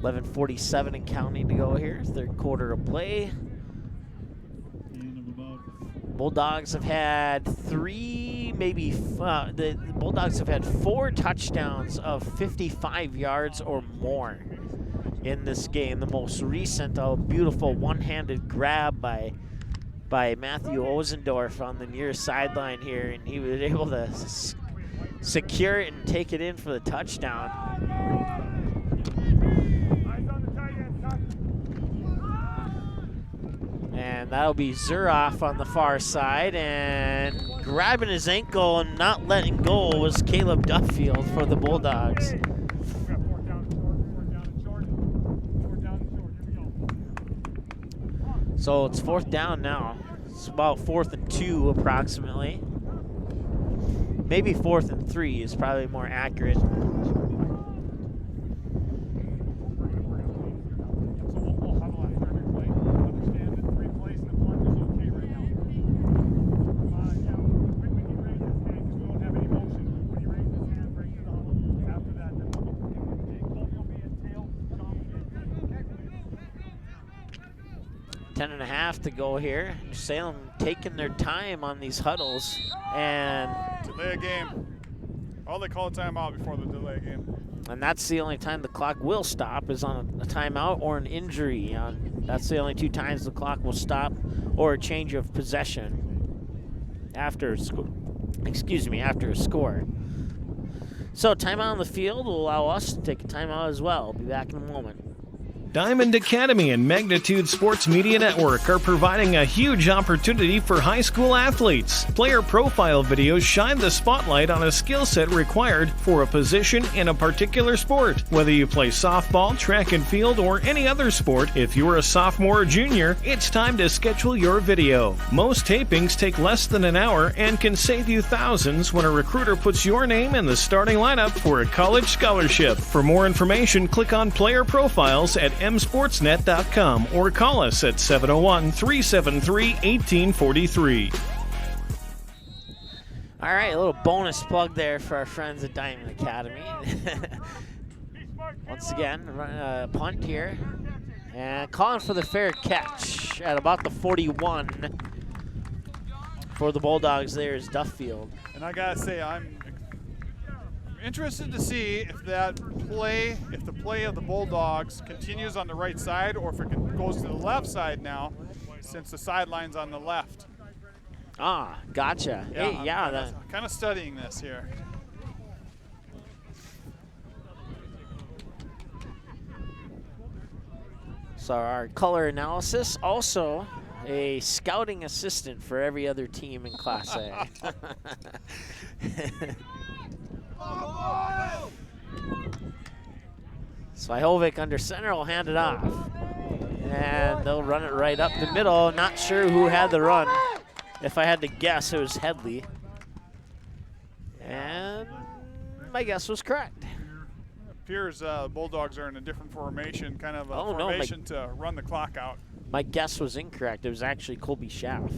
11:47 and counting to go here. Third quarter of play. Bulldogs have had the Bulldogs have had 4 touchdowns of 55 yards or more in this game. The most recent, a beautiful one-handed grab by Matthew Osendorf on the near sideline here, and he was able to secure it and take it in for the touchdown. And that'll be Zuroff on the far side, and grabbing his ankle and not letting go was Caleb Duffield for the Bulldogs. So it's 4th down now. It's about 4th and 2 approximately. Maybe 4th and 3 is probably more accurate. To go here. Salem taking their time on these huddles and delay a game. Oh, they call a timeout before the delay a game. And that's the only time the clock will stop is on a timeout or an injury. That's the only 2 times the clock will stop, or a change of possession after a score. After a score. So timeout on the field will allow us to take a timeout as well. I'll be back in a moment. Diamond Academy and Magnitude Sports Media Network are providing a huge opportunity for high school athletes. Player profile videos shine the spotlight on a skill set required for a position in a particular sport. Whether you play softball, track and field, or any other sport, if you're a sophomore or junior, it's time to schedule your video. Most tapings take less than an hour and can save you thousands when a recruiter puts your name in the starting lineup for a college scholarship. For more information, click on Player Profiles at msportsnet.com or call us at 701-373-1843. All right, a little bonus plug there for our friends at Diamond Academy. Once again, punt here. And calling for the fair catch at about the 41 for the Bulldogs there is Duffield. And I gotta say, I'm interested to see if the play of the Bulldogs continues on the right side or if it goes to the left side now, since the sideline's on the left. Ah, gotcha. Yeah, hey, yeah. I'm kind of studying this here. So our color analysis, also a scouting assistant for every other team in Class A. Svihovic under center will hand it off. And they'll run it right up the middle. Not sure who had the run. If I had to guess, it was Headley. And my guess was correct. It appears Bulldogs are in a different formation, kind of a formation to run the clock out. My guess was incorrect. It was actually Colby Schaff.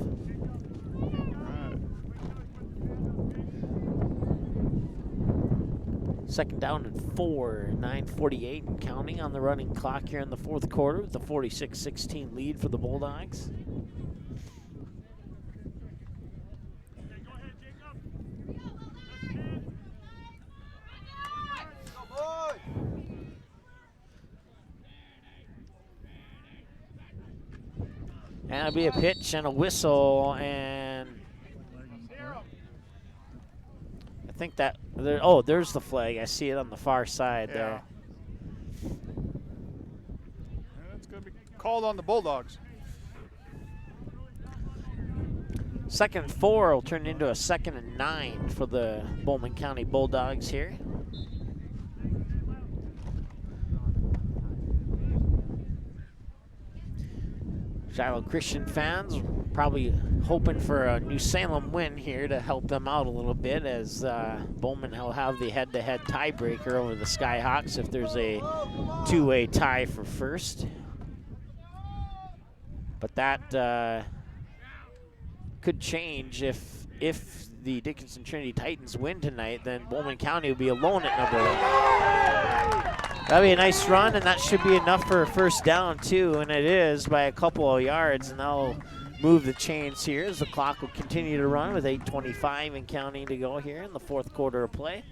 Second down and 4, 9:48 and counting on the running clock here in the 4th quarter with the 46-16 lead for the Bulldogs. And it'll be a pitch and a whistle, and I think that, there's the flag. I see it on the far side there. And it's going to be called on the Bulldogs. 2nd and 4 will turn into a 2nd and 9 for the Bowman County Bulldogs here. Shiloh Christian fans probably hoping for a New Salem win here to help them out a little bit, as Bowman will have the head-to-head tiebreaker over the Skyhawks if there's a two-way tie for first. But that could change if the Dickinson Trinity Titans win tonight. Then Bowman County will be alone at number 1. That'll be a nice run, and that should be enough for a first down, too, and it is by a couple of yards, and that'll move the chains here as the clock will continue to run with 8:25 and counting to go here in the 4th quarter of play.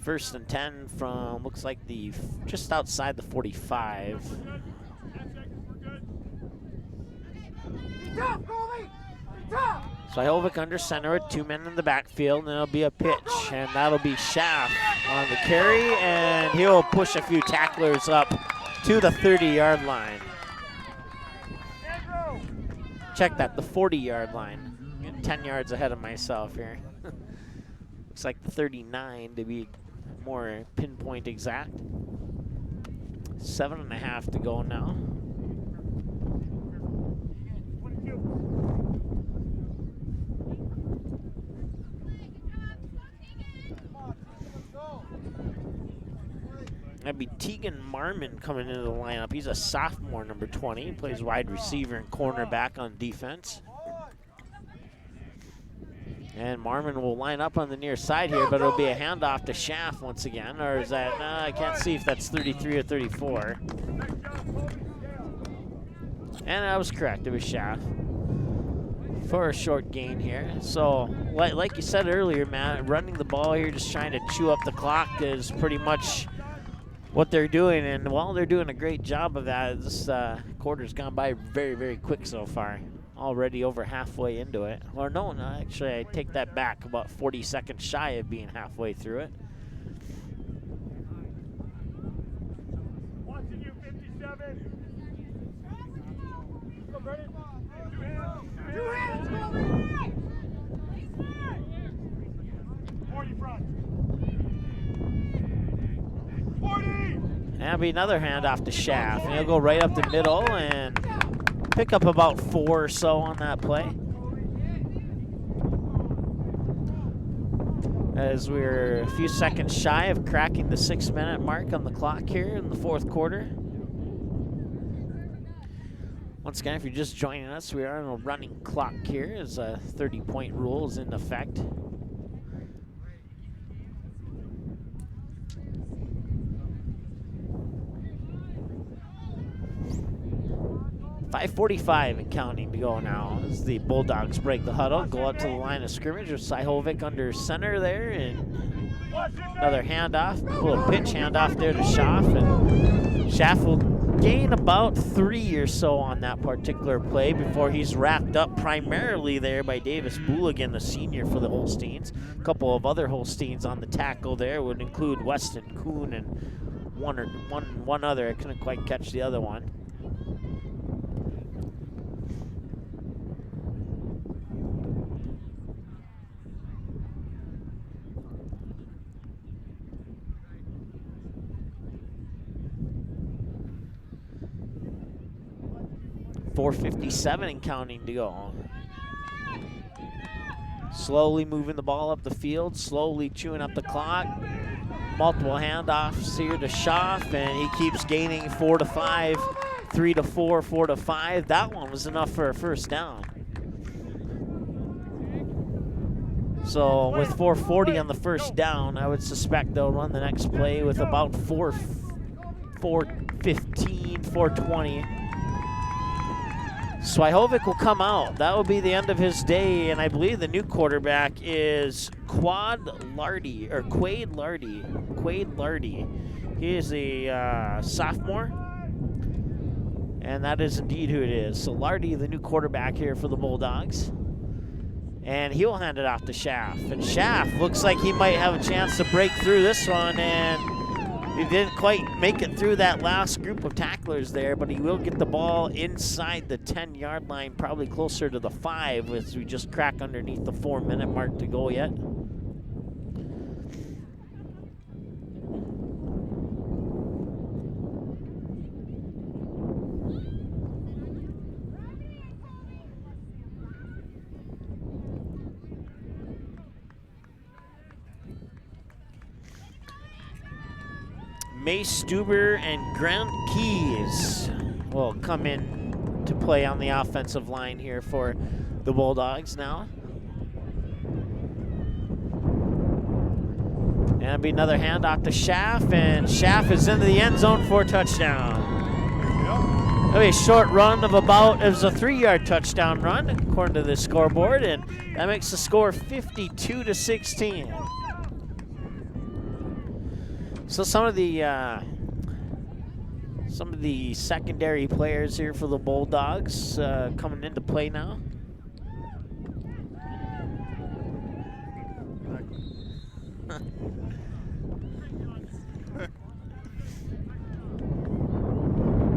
First and 10 from, looks like just outside the 45. Svihovic under center with 2 men in the backfield, and it'll be a pitch, and that'll be Schaff on the carry, and he'll push a few tacklers up to the 30-yard line. check that, the 40-yard line. I'm getting 10 yards ahead of myself here. Looks like the 39 to be more pinpoint exact. 7.5 to go now. That'd be Tegan Marmon coming into the lineup. He's a sophomore, number 20. He plays wide receiver and cornerback on defense. And Marmon will line up on the near side here, but it'll be a handoff to Schaff once again. Or is that, no, I can't see if that's 33 or 34. And I was correct, it was Schaff for a short gain here. So, like you said earlier, Matt, running the ball here, just trying to chew up the clock is pretty much what they're doing. And while they're doing a great job of that, this quarter's gone by very, very quick so far. Already over halfway into it. Or no, actually I take that back, about 40 seconds shy of being halfway through it. Watching you, 57. Go, Brennan. Two hands, 40 front. 40! That'll be another handoff to Schaff. And he'll go right up the middle and pick up about 4 or so on that play. As we're a few seconds shy of cracking the 6-minute mark on the clock here in the fourth quarter. Once again, if you're just joining us, we are on a running clock here as a 30-point rule is in effect. 5:45 and counting to go now as the Bulldogs break the huddle, go out to the line of scrimmage with Sajhovic under center there, and another handoff, a little pitch handoff there to Schaff, and Schaff will gain about 3 or so on that particular play before he's wrapped up primarily there by Davis Booligan, the senior for the Holsteins. A couple of other Holsteins on the tackle there would include Weston Kuhn and one other. I couldn't quite catch the other one. .457 and counting to go. Slowly moving the ball up the field, slowly chewing up the clock. Multiple handoffs here to Schaff, and he keeps gaining 4 to 5, 3 to 4, 4 to 5. That one was enough for a first down. So with 4:40 on the first down, I would suspect they'll run the next play with about 4:15, 4:20. Sajhovic will come out. That will be the end of his day, and I believe the new quarterback is Quade Lardy. He is a sophomore, and that is indeed who it is. So Lardy, the new quarterback here for the Bulldogs, and he will hand it off to Schaff. And Schaff looks like he might have a chance to break through this one, and he didn't quite make it through that last group of tacklers there, but he will get the ball inside the 10-yard line, probably closer to the 5 as we just crack underneath the 4-minute mark to go yet. Mace Stuber and Grant Keys will come in to play on the offensive line here for the Bulldogs now. And it'll be another handoff to Schaff, and Schaff is into the end zone for a touchdown. It'll be a short run of about, it was a 3-yard touchdown run according to the scoreboard, and that makes the score 52-16. So some of the secondary players here for the Bulldogs coming into play now.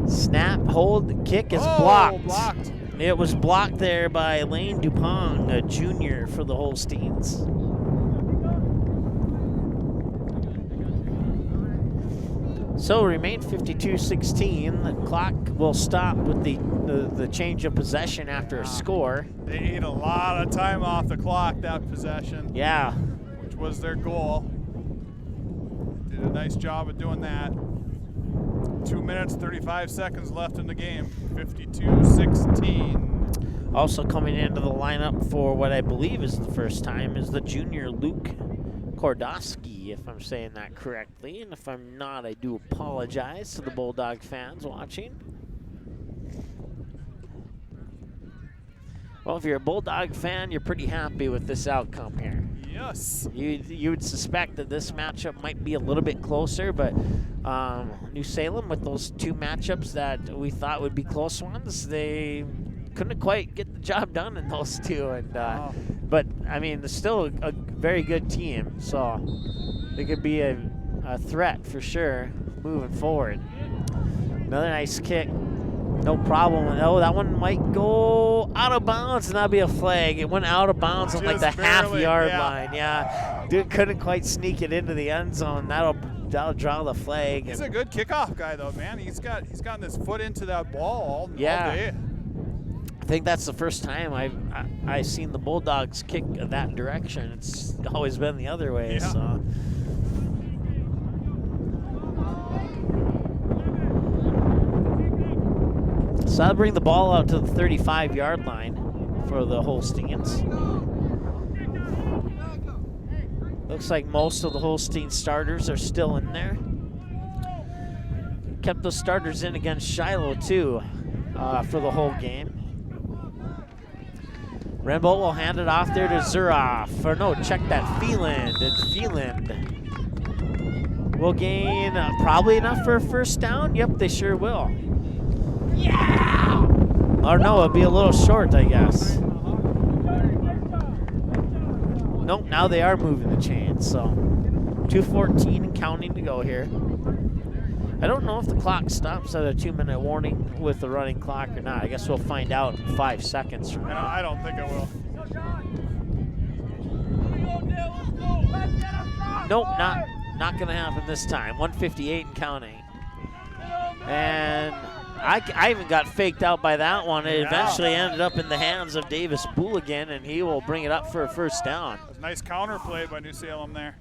Snap, hold, kick is blocked. It was blocked there by Lane Dupont, a junior for the Holsteins. So remain 52-16. The clock will stop with the change of possession after a score. They ate a lot of time off the clock that possession. Yeah. Which was their goal. Did a nice job of doing that. 2 minutes, 35 seconds left in the game. 52-16. Also coming into the lineup for what I believe is the first time is the junior Luke Kordowski, if I'm saying that correctly. And if I'm not, I do apologize to the Bulldog fans watching. Well, if you're a Bulldog fan, you're pretty happy with this outcome here. Yes. You would suspect that this matchup might be a little bit closer, but New Salem, with those two matchups that we thought would be close ones, they couldn't quite get the job done in those two. And but I mean, they're still a very good team, so they could be a threat for sure moving forward. Another nice kick. No problem. Oh, that one might go out of bounds, and that'll be a flag. It went out of bounds on like the half-yard line. Yeah, dude couldn't quite sneak it into the end zone. That'll draw the flag. He's a good kickoff guy, though, man. He's gotten his foot into that ball all day. I think that's the first time I've seen the Bulldogs kick that direction. It's always been the other way. Yeah. So. So I'll bring the ball out to the 35-yard line for the Holsteins. Looks like most of the Holstein starters are still in there. Kept those starters in against Shiloh too for the whole game. Rembo will hand it off there to Zuroff. Or no, check that, Phelan. Phelan will gain probably enough for a first down. Yep, they sure will. Yeah! Or no, it'll be a little short, I guess. Nope, now they are moving the chains, so 2:14 and counting to go here. I don't know if the clock stops at a 2-minute warning with the running clock or not. I guess we'll find out in 5 seconds from now. I don't think it will. Nope, not gonna happen this time. 1:58 and counting. And I even got faked out by that one. It eventually ended up in the hands of Davis Booligan, and he will bring it up for a first down. Nice counter play by New Salem there.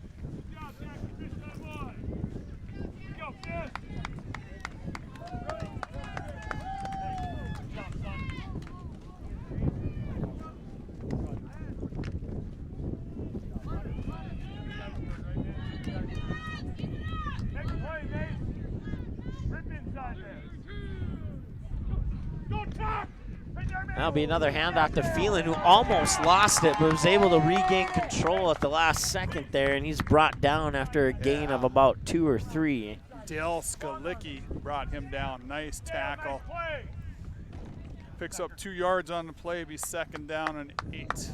That'll be another handoff to Phelan, who almost lost it, but was able to regain control at the last second there, and he's brought down after a gain of about 2 or 3. Dale Skalicki brought him down. Nice tackle. Picks up 2 yards on the play, be 2nd down and 8.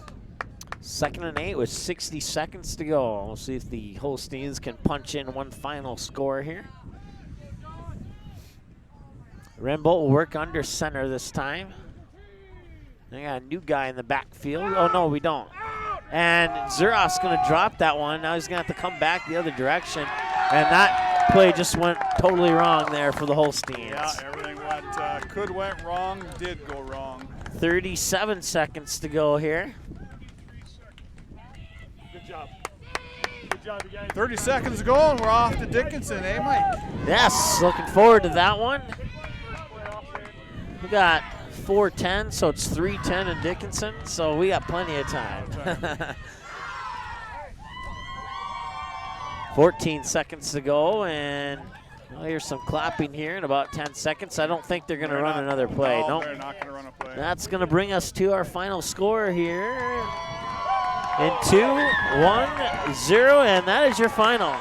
2nd and 8 with 60 seconds to go. We'll see if the Holsteins can punch in one final score here. Rembolt will work under center this time. They got a new guy in the backfield. Oh, no, we don't. And Zuroff's going to drop that one. Now he's going to have to come back the other direction. And that play just went totally wrong there for the Holsteins. Yeah, everything went wrong, did go wrong. 37 seconds to go here. Good job. Good job, you guys. 30 seconds to go, and we're off to Dickinson, eh, Mike? Yes, looking forward to that one. We got 4:10, so it's 3:10 in Dickinson, so we got plenty of time. 14 seconds to go, and I'll hear some clapping here in about 10 seconds. I don't think they're going to run another play. No, Nope. they're not going to run a play. That's going to bring us to our final score here in 2-1-0, and that is your final.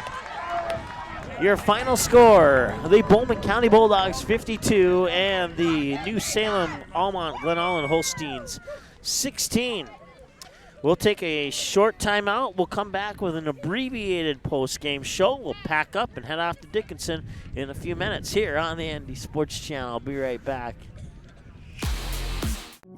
Your final score, the Bowman County Bulldogs 52 and the New Salem Almont Glen Holsteins 16. We'll take a short timeout. We'll come back with an abbreviated post-game show. We'll pack up and head off to Dickinson in a few minutes here on the ND Sports Channel. I'll be right back.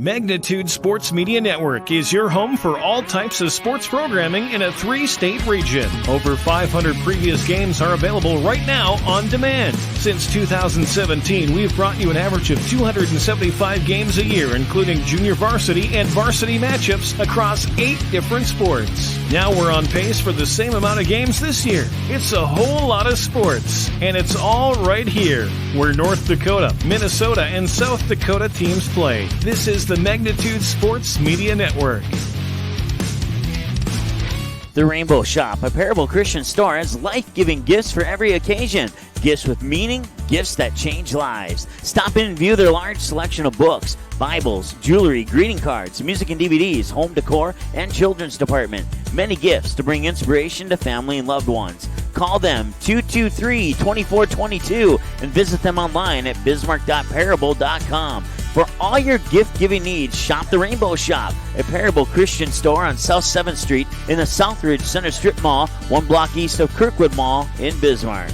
Magnitude Sports Media Network is your home for all types of sports programming in a 3-state region. Over 500 previous games are available right now on demand. Since 2017, we've brought you an average of 275 games a year, including junior varsity and varsity matchups across 8 different sports. Now we're on pace for the same amount of games this year. It's a whole lot of sports, and it's all right here, where North Dakota, Minnesota, and South Dakota teams play. This is the Magnitude Sports Media Network. The Rainbow Shop, a Parable Christian store, has life-giving gifts for every occasion. Gifts with meaning, gifts that change lives. Stop in and view their large selection of books, Bibles, jewelry, greeting cards, music and DVDs, home decor, and children's department. Many gifts to bring inspiration to family and loved ones. Call them 223-2422 and visit them online at bismarck.parable.com. For all your gift-giving needs, shop the Rainbow Shop, a Parable Christian store on South 7th Street in the Southridge Center Strip Mall, 1 block east of Kirkwood Mall in Bismarck.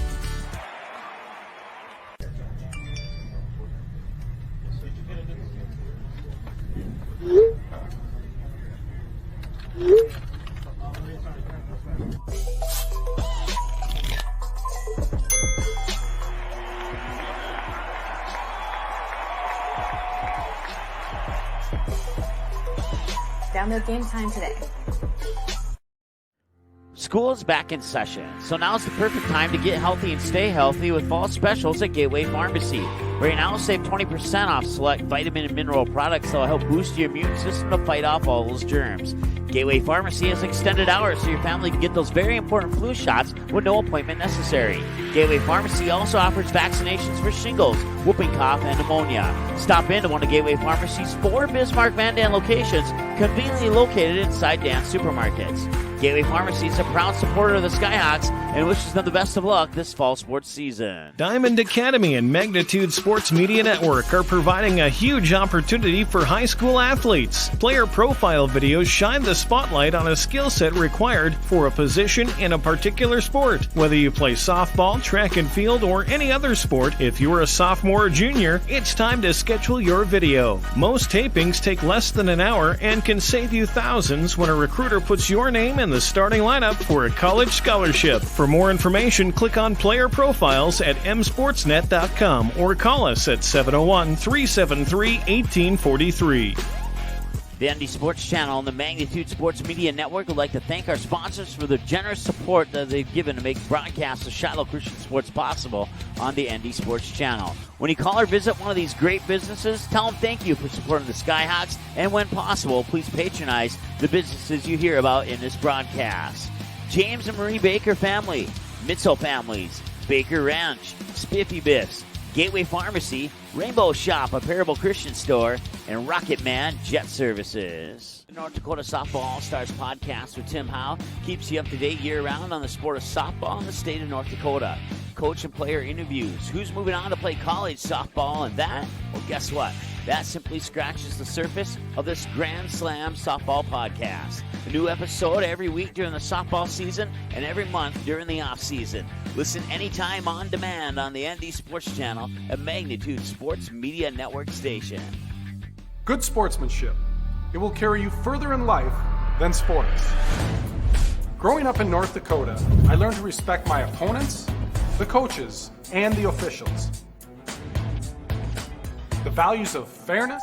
Download Game Time today. School is back in session, so now's the perfect time to get healthy and stay healthy with fall specials at Gateway Pharmacy. Right now, save 20% off select vitamin and mineral products that will help boost your immune system to fight off all those germs. Gateway Pharmacy has extended hours so your family can get those very important flu shots with no appointment necessary. Gateway Pharmacy also offers vaccinations for shingles, whooping cough, and pneumonia. Stop into one of Gateway Pharmacy's 4 Bismarck Van Dan locations, conveniently located inside Dan's supermarkets. Gateway Pharmacy is a proud supporter of the Skyhawks and wishes them the best of luck this fall sports season. Diamond Academy and Magnitude Sports Media Network are providing a huge opportunity for high school athletes. Player profile videos shine the spotlight on a skill set required for a position in a particular sport. Whether you play softball, track and field, or any other sport, if you're a sophomore or junior, it's time to schedule your video. Most tapings take less than an hour and can save you thousands when a recruiter puts your name in the starting lineup for a college scholarship. For more information, click on player profiles at msportsnet.com or call us at 701-373-1843. The ND Sports Channel and the Magnitude Sports Media Network would like to thank our sponsors for the generous support that they've given to make broadcasts of Shiloh Christian Sports possible on the ND Sports Channel. When you call or visit one of these great businesses, tell them thank you for supporting the Skyhawks, and when possible, please patronize the businesses you hear about in this broadcast. James and Marie Baker Family, Mitzel Families, Baker Ranch, Spiffy Biffs, Gateway Pharmacy, Rainbow Shop, a Parable Christian store, and Rocket Man Jet Services. The North Dakota Softball All-Stars podcast with Tim Howe keeps you up to date year-round on the sport of softball in the state of North Dakota. Coach and player interviews, who's moving on to play college softball, and that, well, guess what? That simply scratches the surface of this Grand Slam softball podcast. A new episode every week during the softball season and every month during the off-season. Listen anytime on demand on the ND Sports Channel, a Magnitude Sports Media Network station. Good sportsmanship. It will carry you further in life than sports. Growing up in North Dakota, I learned to respect my opponents, the coaches, and the officials. The values of fairness.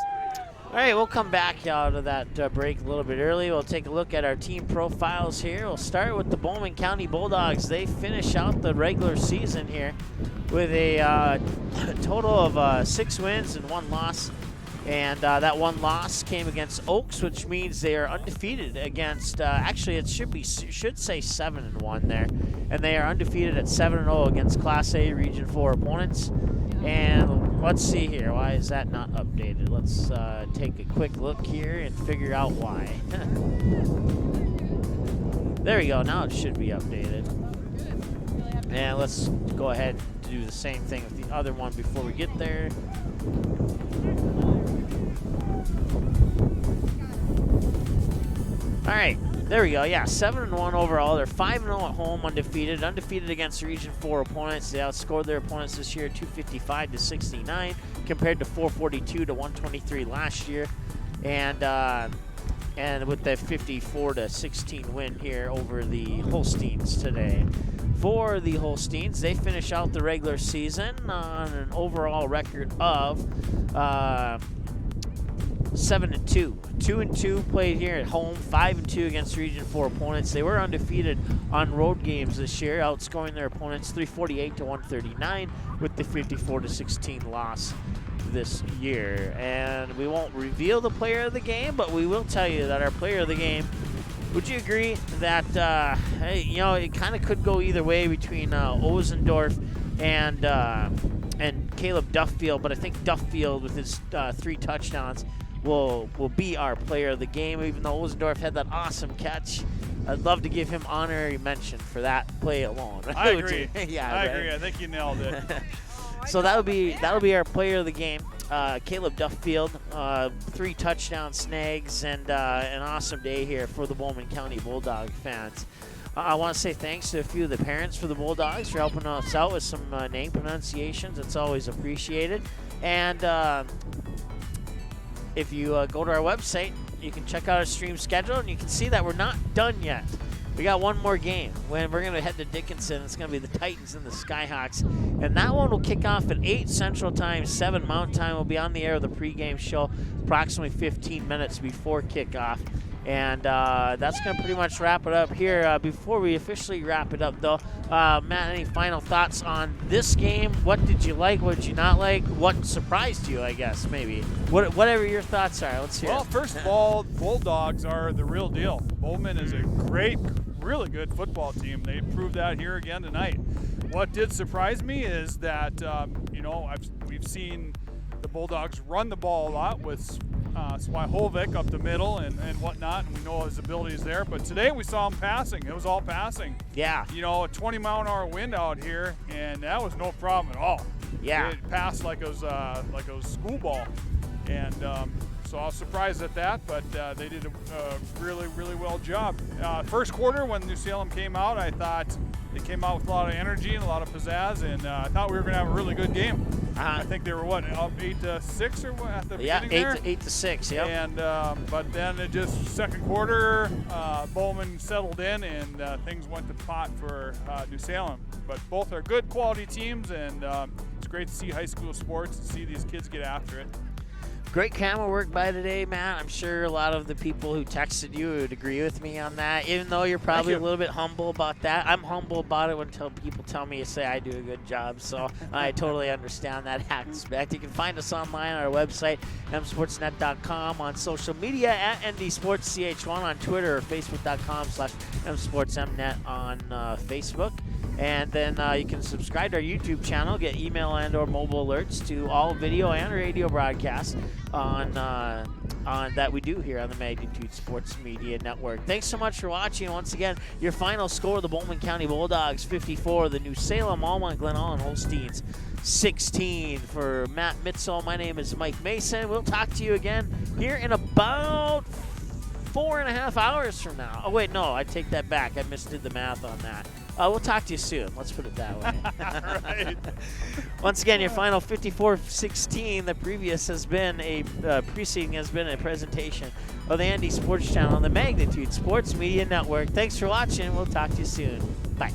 All right, we'll come back out of that break a little bit early. We'll take a look at our team profiles here. We'll start with the Bowman County Bulldogs. They finish out the regular season here with a total of 6 wins and 1 loss. And that 1 loss came against Oaks, which means they are undefeated against, actually it should say 7-1 there. And they are undefeated at 7-0 against Class A Region 4 opponents. And let's see here, why is that not updated? Let's take a quick look here and figure out why. There we go, now it should be updated. And let's go ahead and do the same thing with the other one before we get there. All right, there we go. Yeah, 7-1 overall. They're 5-0 at home, undefeated against Region 4 opponents. They outscored their opponents this year 255 to 69, compared to 442 to 123 last year. and with the 54-16 win here over the Holsteins today. For the Holsteins, they finish out the regular season on an overall record of 7-2. 2-2 played here at home, 5-2 against Region 4 opponents. They were undefeated on road games this year, outscoring their opponents 348-139 with the 54-16 loss this year. And we won't reveal the player of the game, but we will tell you that our player of the game, would you agree that hey, you know, it kind of could go either way between Ozendorf and Caleb Duffield, but I think Duffield with his 3 touchdowns will be our player of the game, even though Ozendorf had that awesome catch. I'd love to give him honorary mention for that play alone. I agree. Yeah, I right? agree. I think you nailed it. So that'll be our player of the game, Caleb Duffield. 3 touchdown snags and an awesome day here for the Bowman County Bulldog fans. I want to say thanks to a few of the parents for the Bulldogs for helping us out with some name pronunciations. It's always appreciated. And if you go to our website, you can check out our stream schedule, and you can see that we're not done yet. We got one more game. When we're going to head to Dickinson, it's going to be the Titans and the Skyhawks. And that one will kick off at 8 Central Time, 7 Mountain Time. We'll be on the air of the pregame show approximately 15 minutes before kickoff. And that's going to pretty much wrap it up here. Before we officially wrap it up, though, Matt, any final thoughts on this game? What did you like? What did you not like? What surprised you, I guess, maybe? Whatever your thoughts are, let's hear Well, it. first of all, Bulldogs are the real deal. Bowman is a great, really good football team. They proved that here again tonight. What did surprise me is that, you know, we've seen the Bulldogs run the ball a lot with Swihovic up the middle and whatnot, and we know his abilities there. But today we saw him passing. It was all passing. Yeah. You know, a 20-mile-an-hour wind out here, and that was no problem at all. Yeah. It passed like it was school ball. And so I was surprised at that, but they did a really, really well job. First quarter, when New Salem came out, I thought they came out with a lot of energy and a lot of pizzazz, and I thought we were going to have a really good game. I think they were, up 8-6 or what at the beginning there? 8-6, yeah. And but then it just second quarter, Bowman settled in, and things went to pot for New Salem. But both are good quality teams, and it's great to see high school sports and see these kids get after it. Great camera work by today, Matt. I'm sure a lot of the people who texted you would agree with me on that, even though you're probably a little bit humble about that. I'm humble about it when people tell me to say I do a good job, so I totally understand that aspect. You can find us online on our website, msportsnet.com, on social media at ndsportsch1 on Twitter, or facebook.com/msportsmnet on Facebook. And then you can subscribe to our YouTube channel, get email and or mobile alerts to all video and radio broadcasts on that we do here on the Magnitude Sports Media Network. Thanks so much for watching. Once again, your final score: the Bowman County Bulldogs 54, the New Salem, Almont, Glen, Holsteins 16. For Matt Mitzel, my name is Mike Mason. We'll talk to you again here in about 4.5 hours from now. Oh wait, no, I take that back. I misdid the math on that. We'll talk to you soon. Let's put it that way. Right. Once again, your final 54-16. The previous has been preceding has been a presentation of the Andy Sports Channel on the Magnitude Sports Media Network. Thanks for watching. We'll talk to you soon. Bye.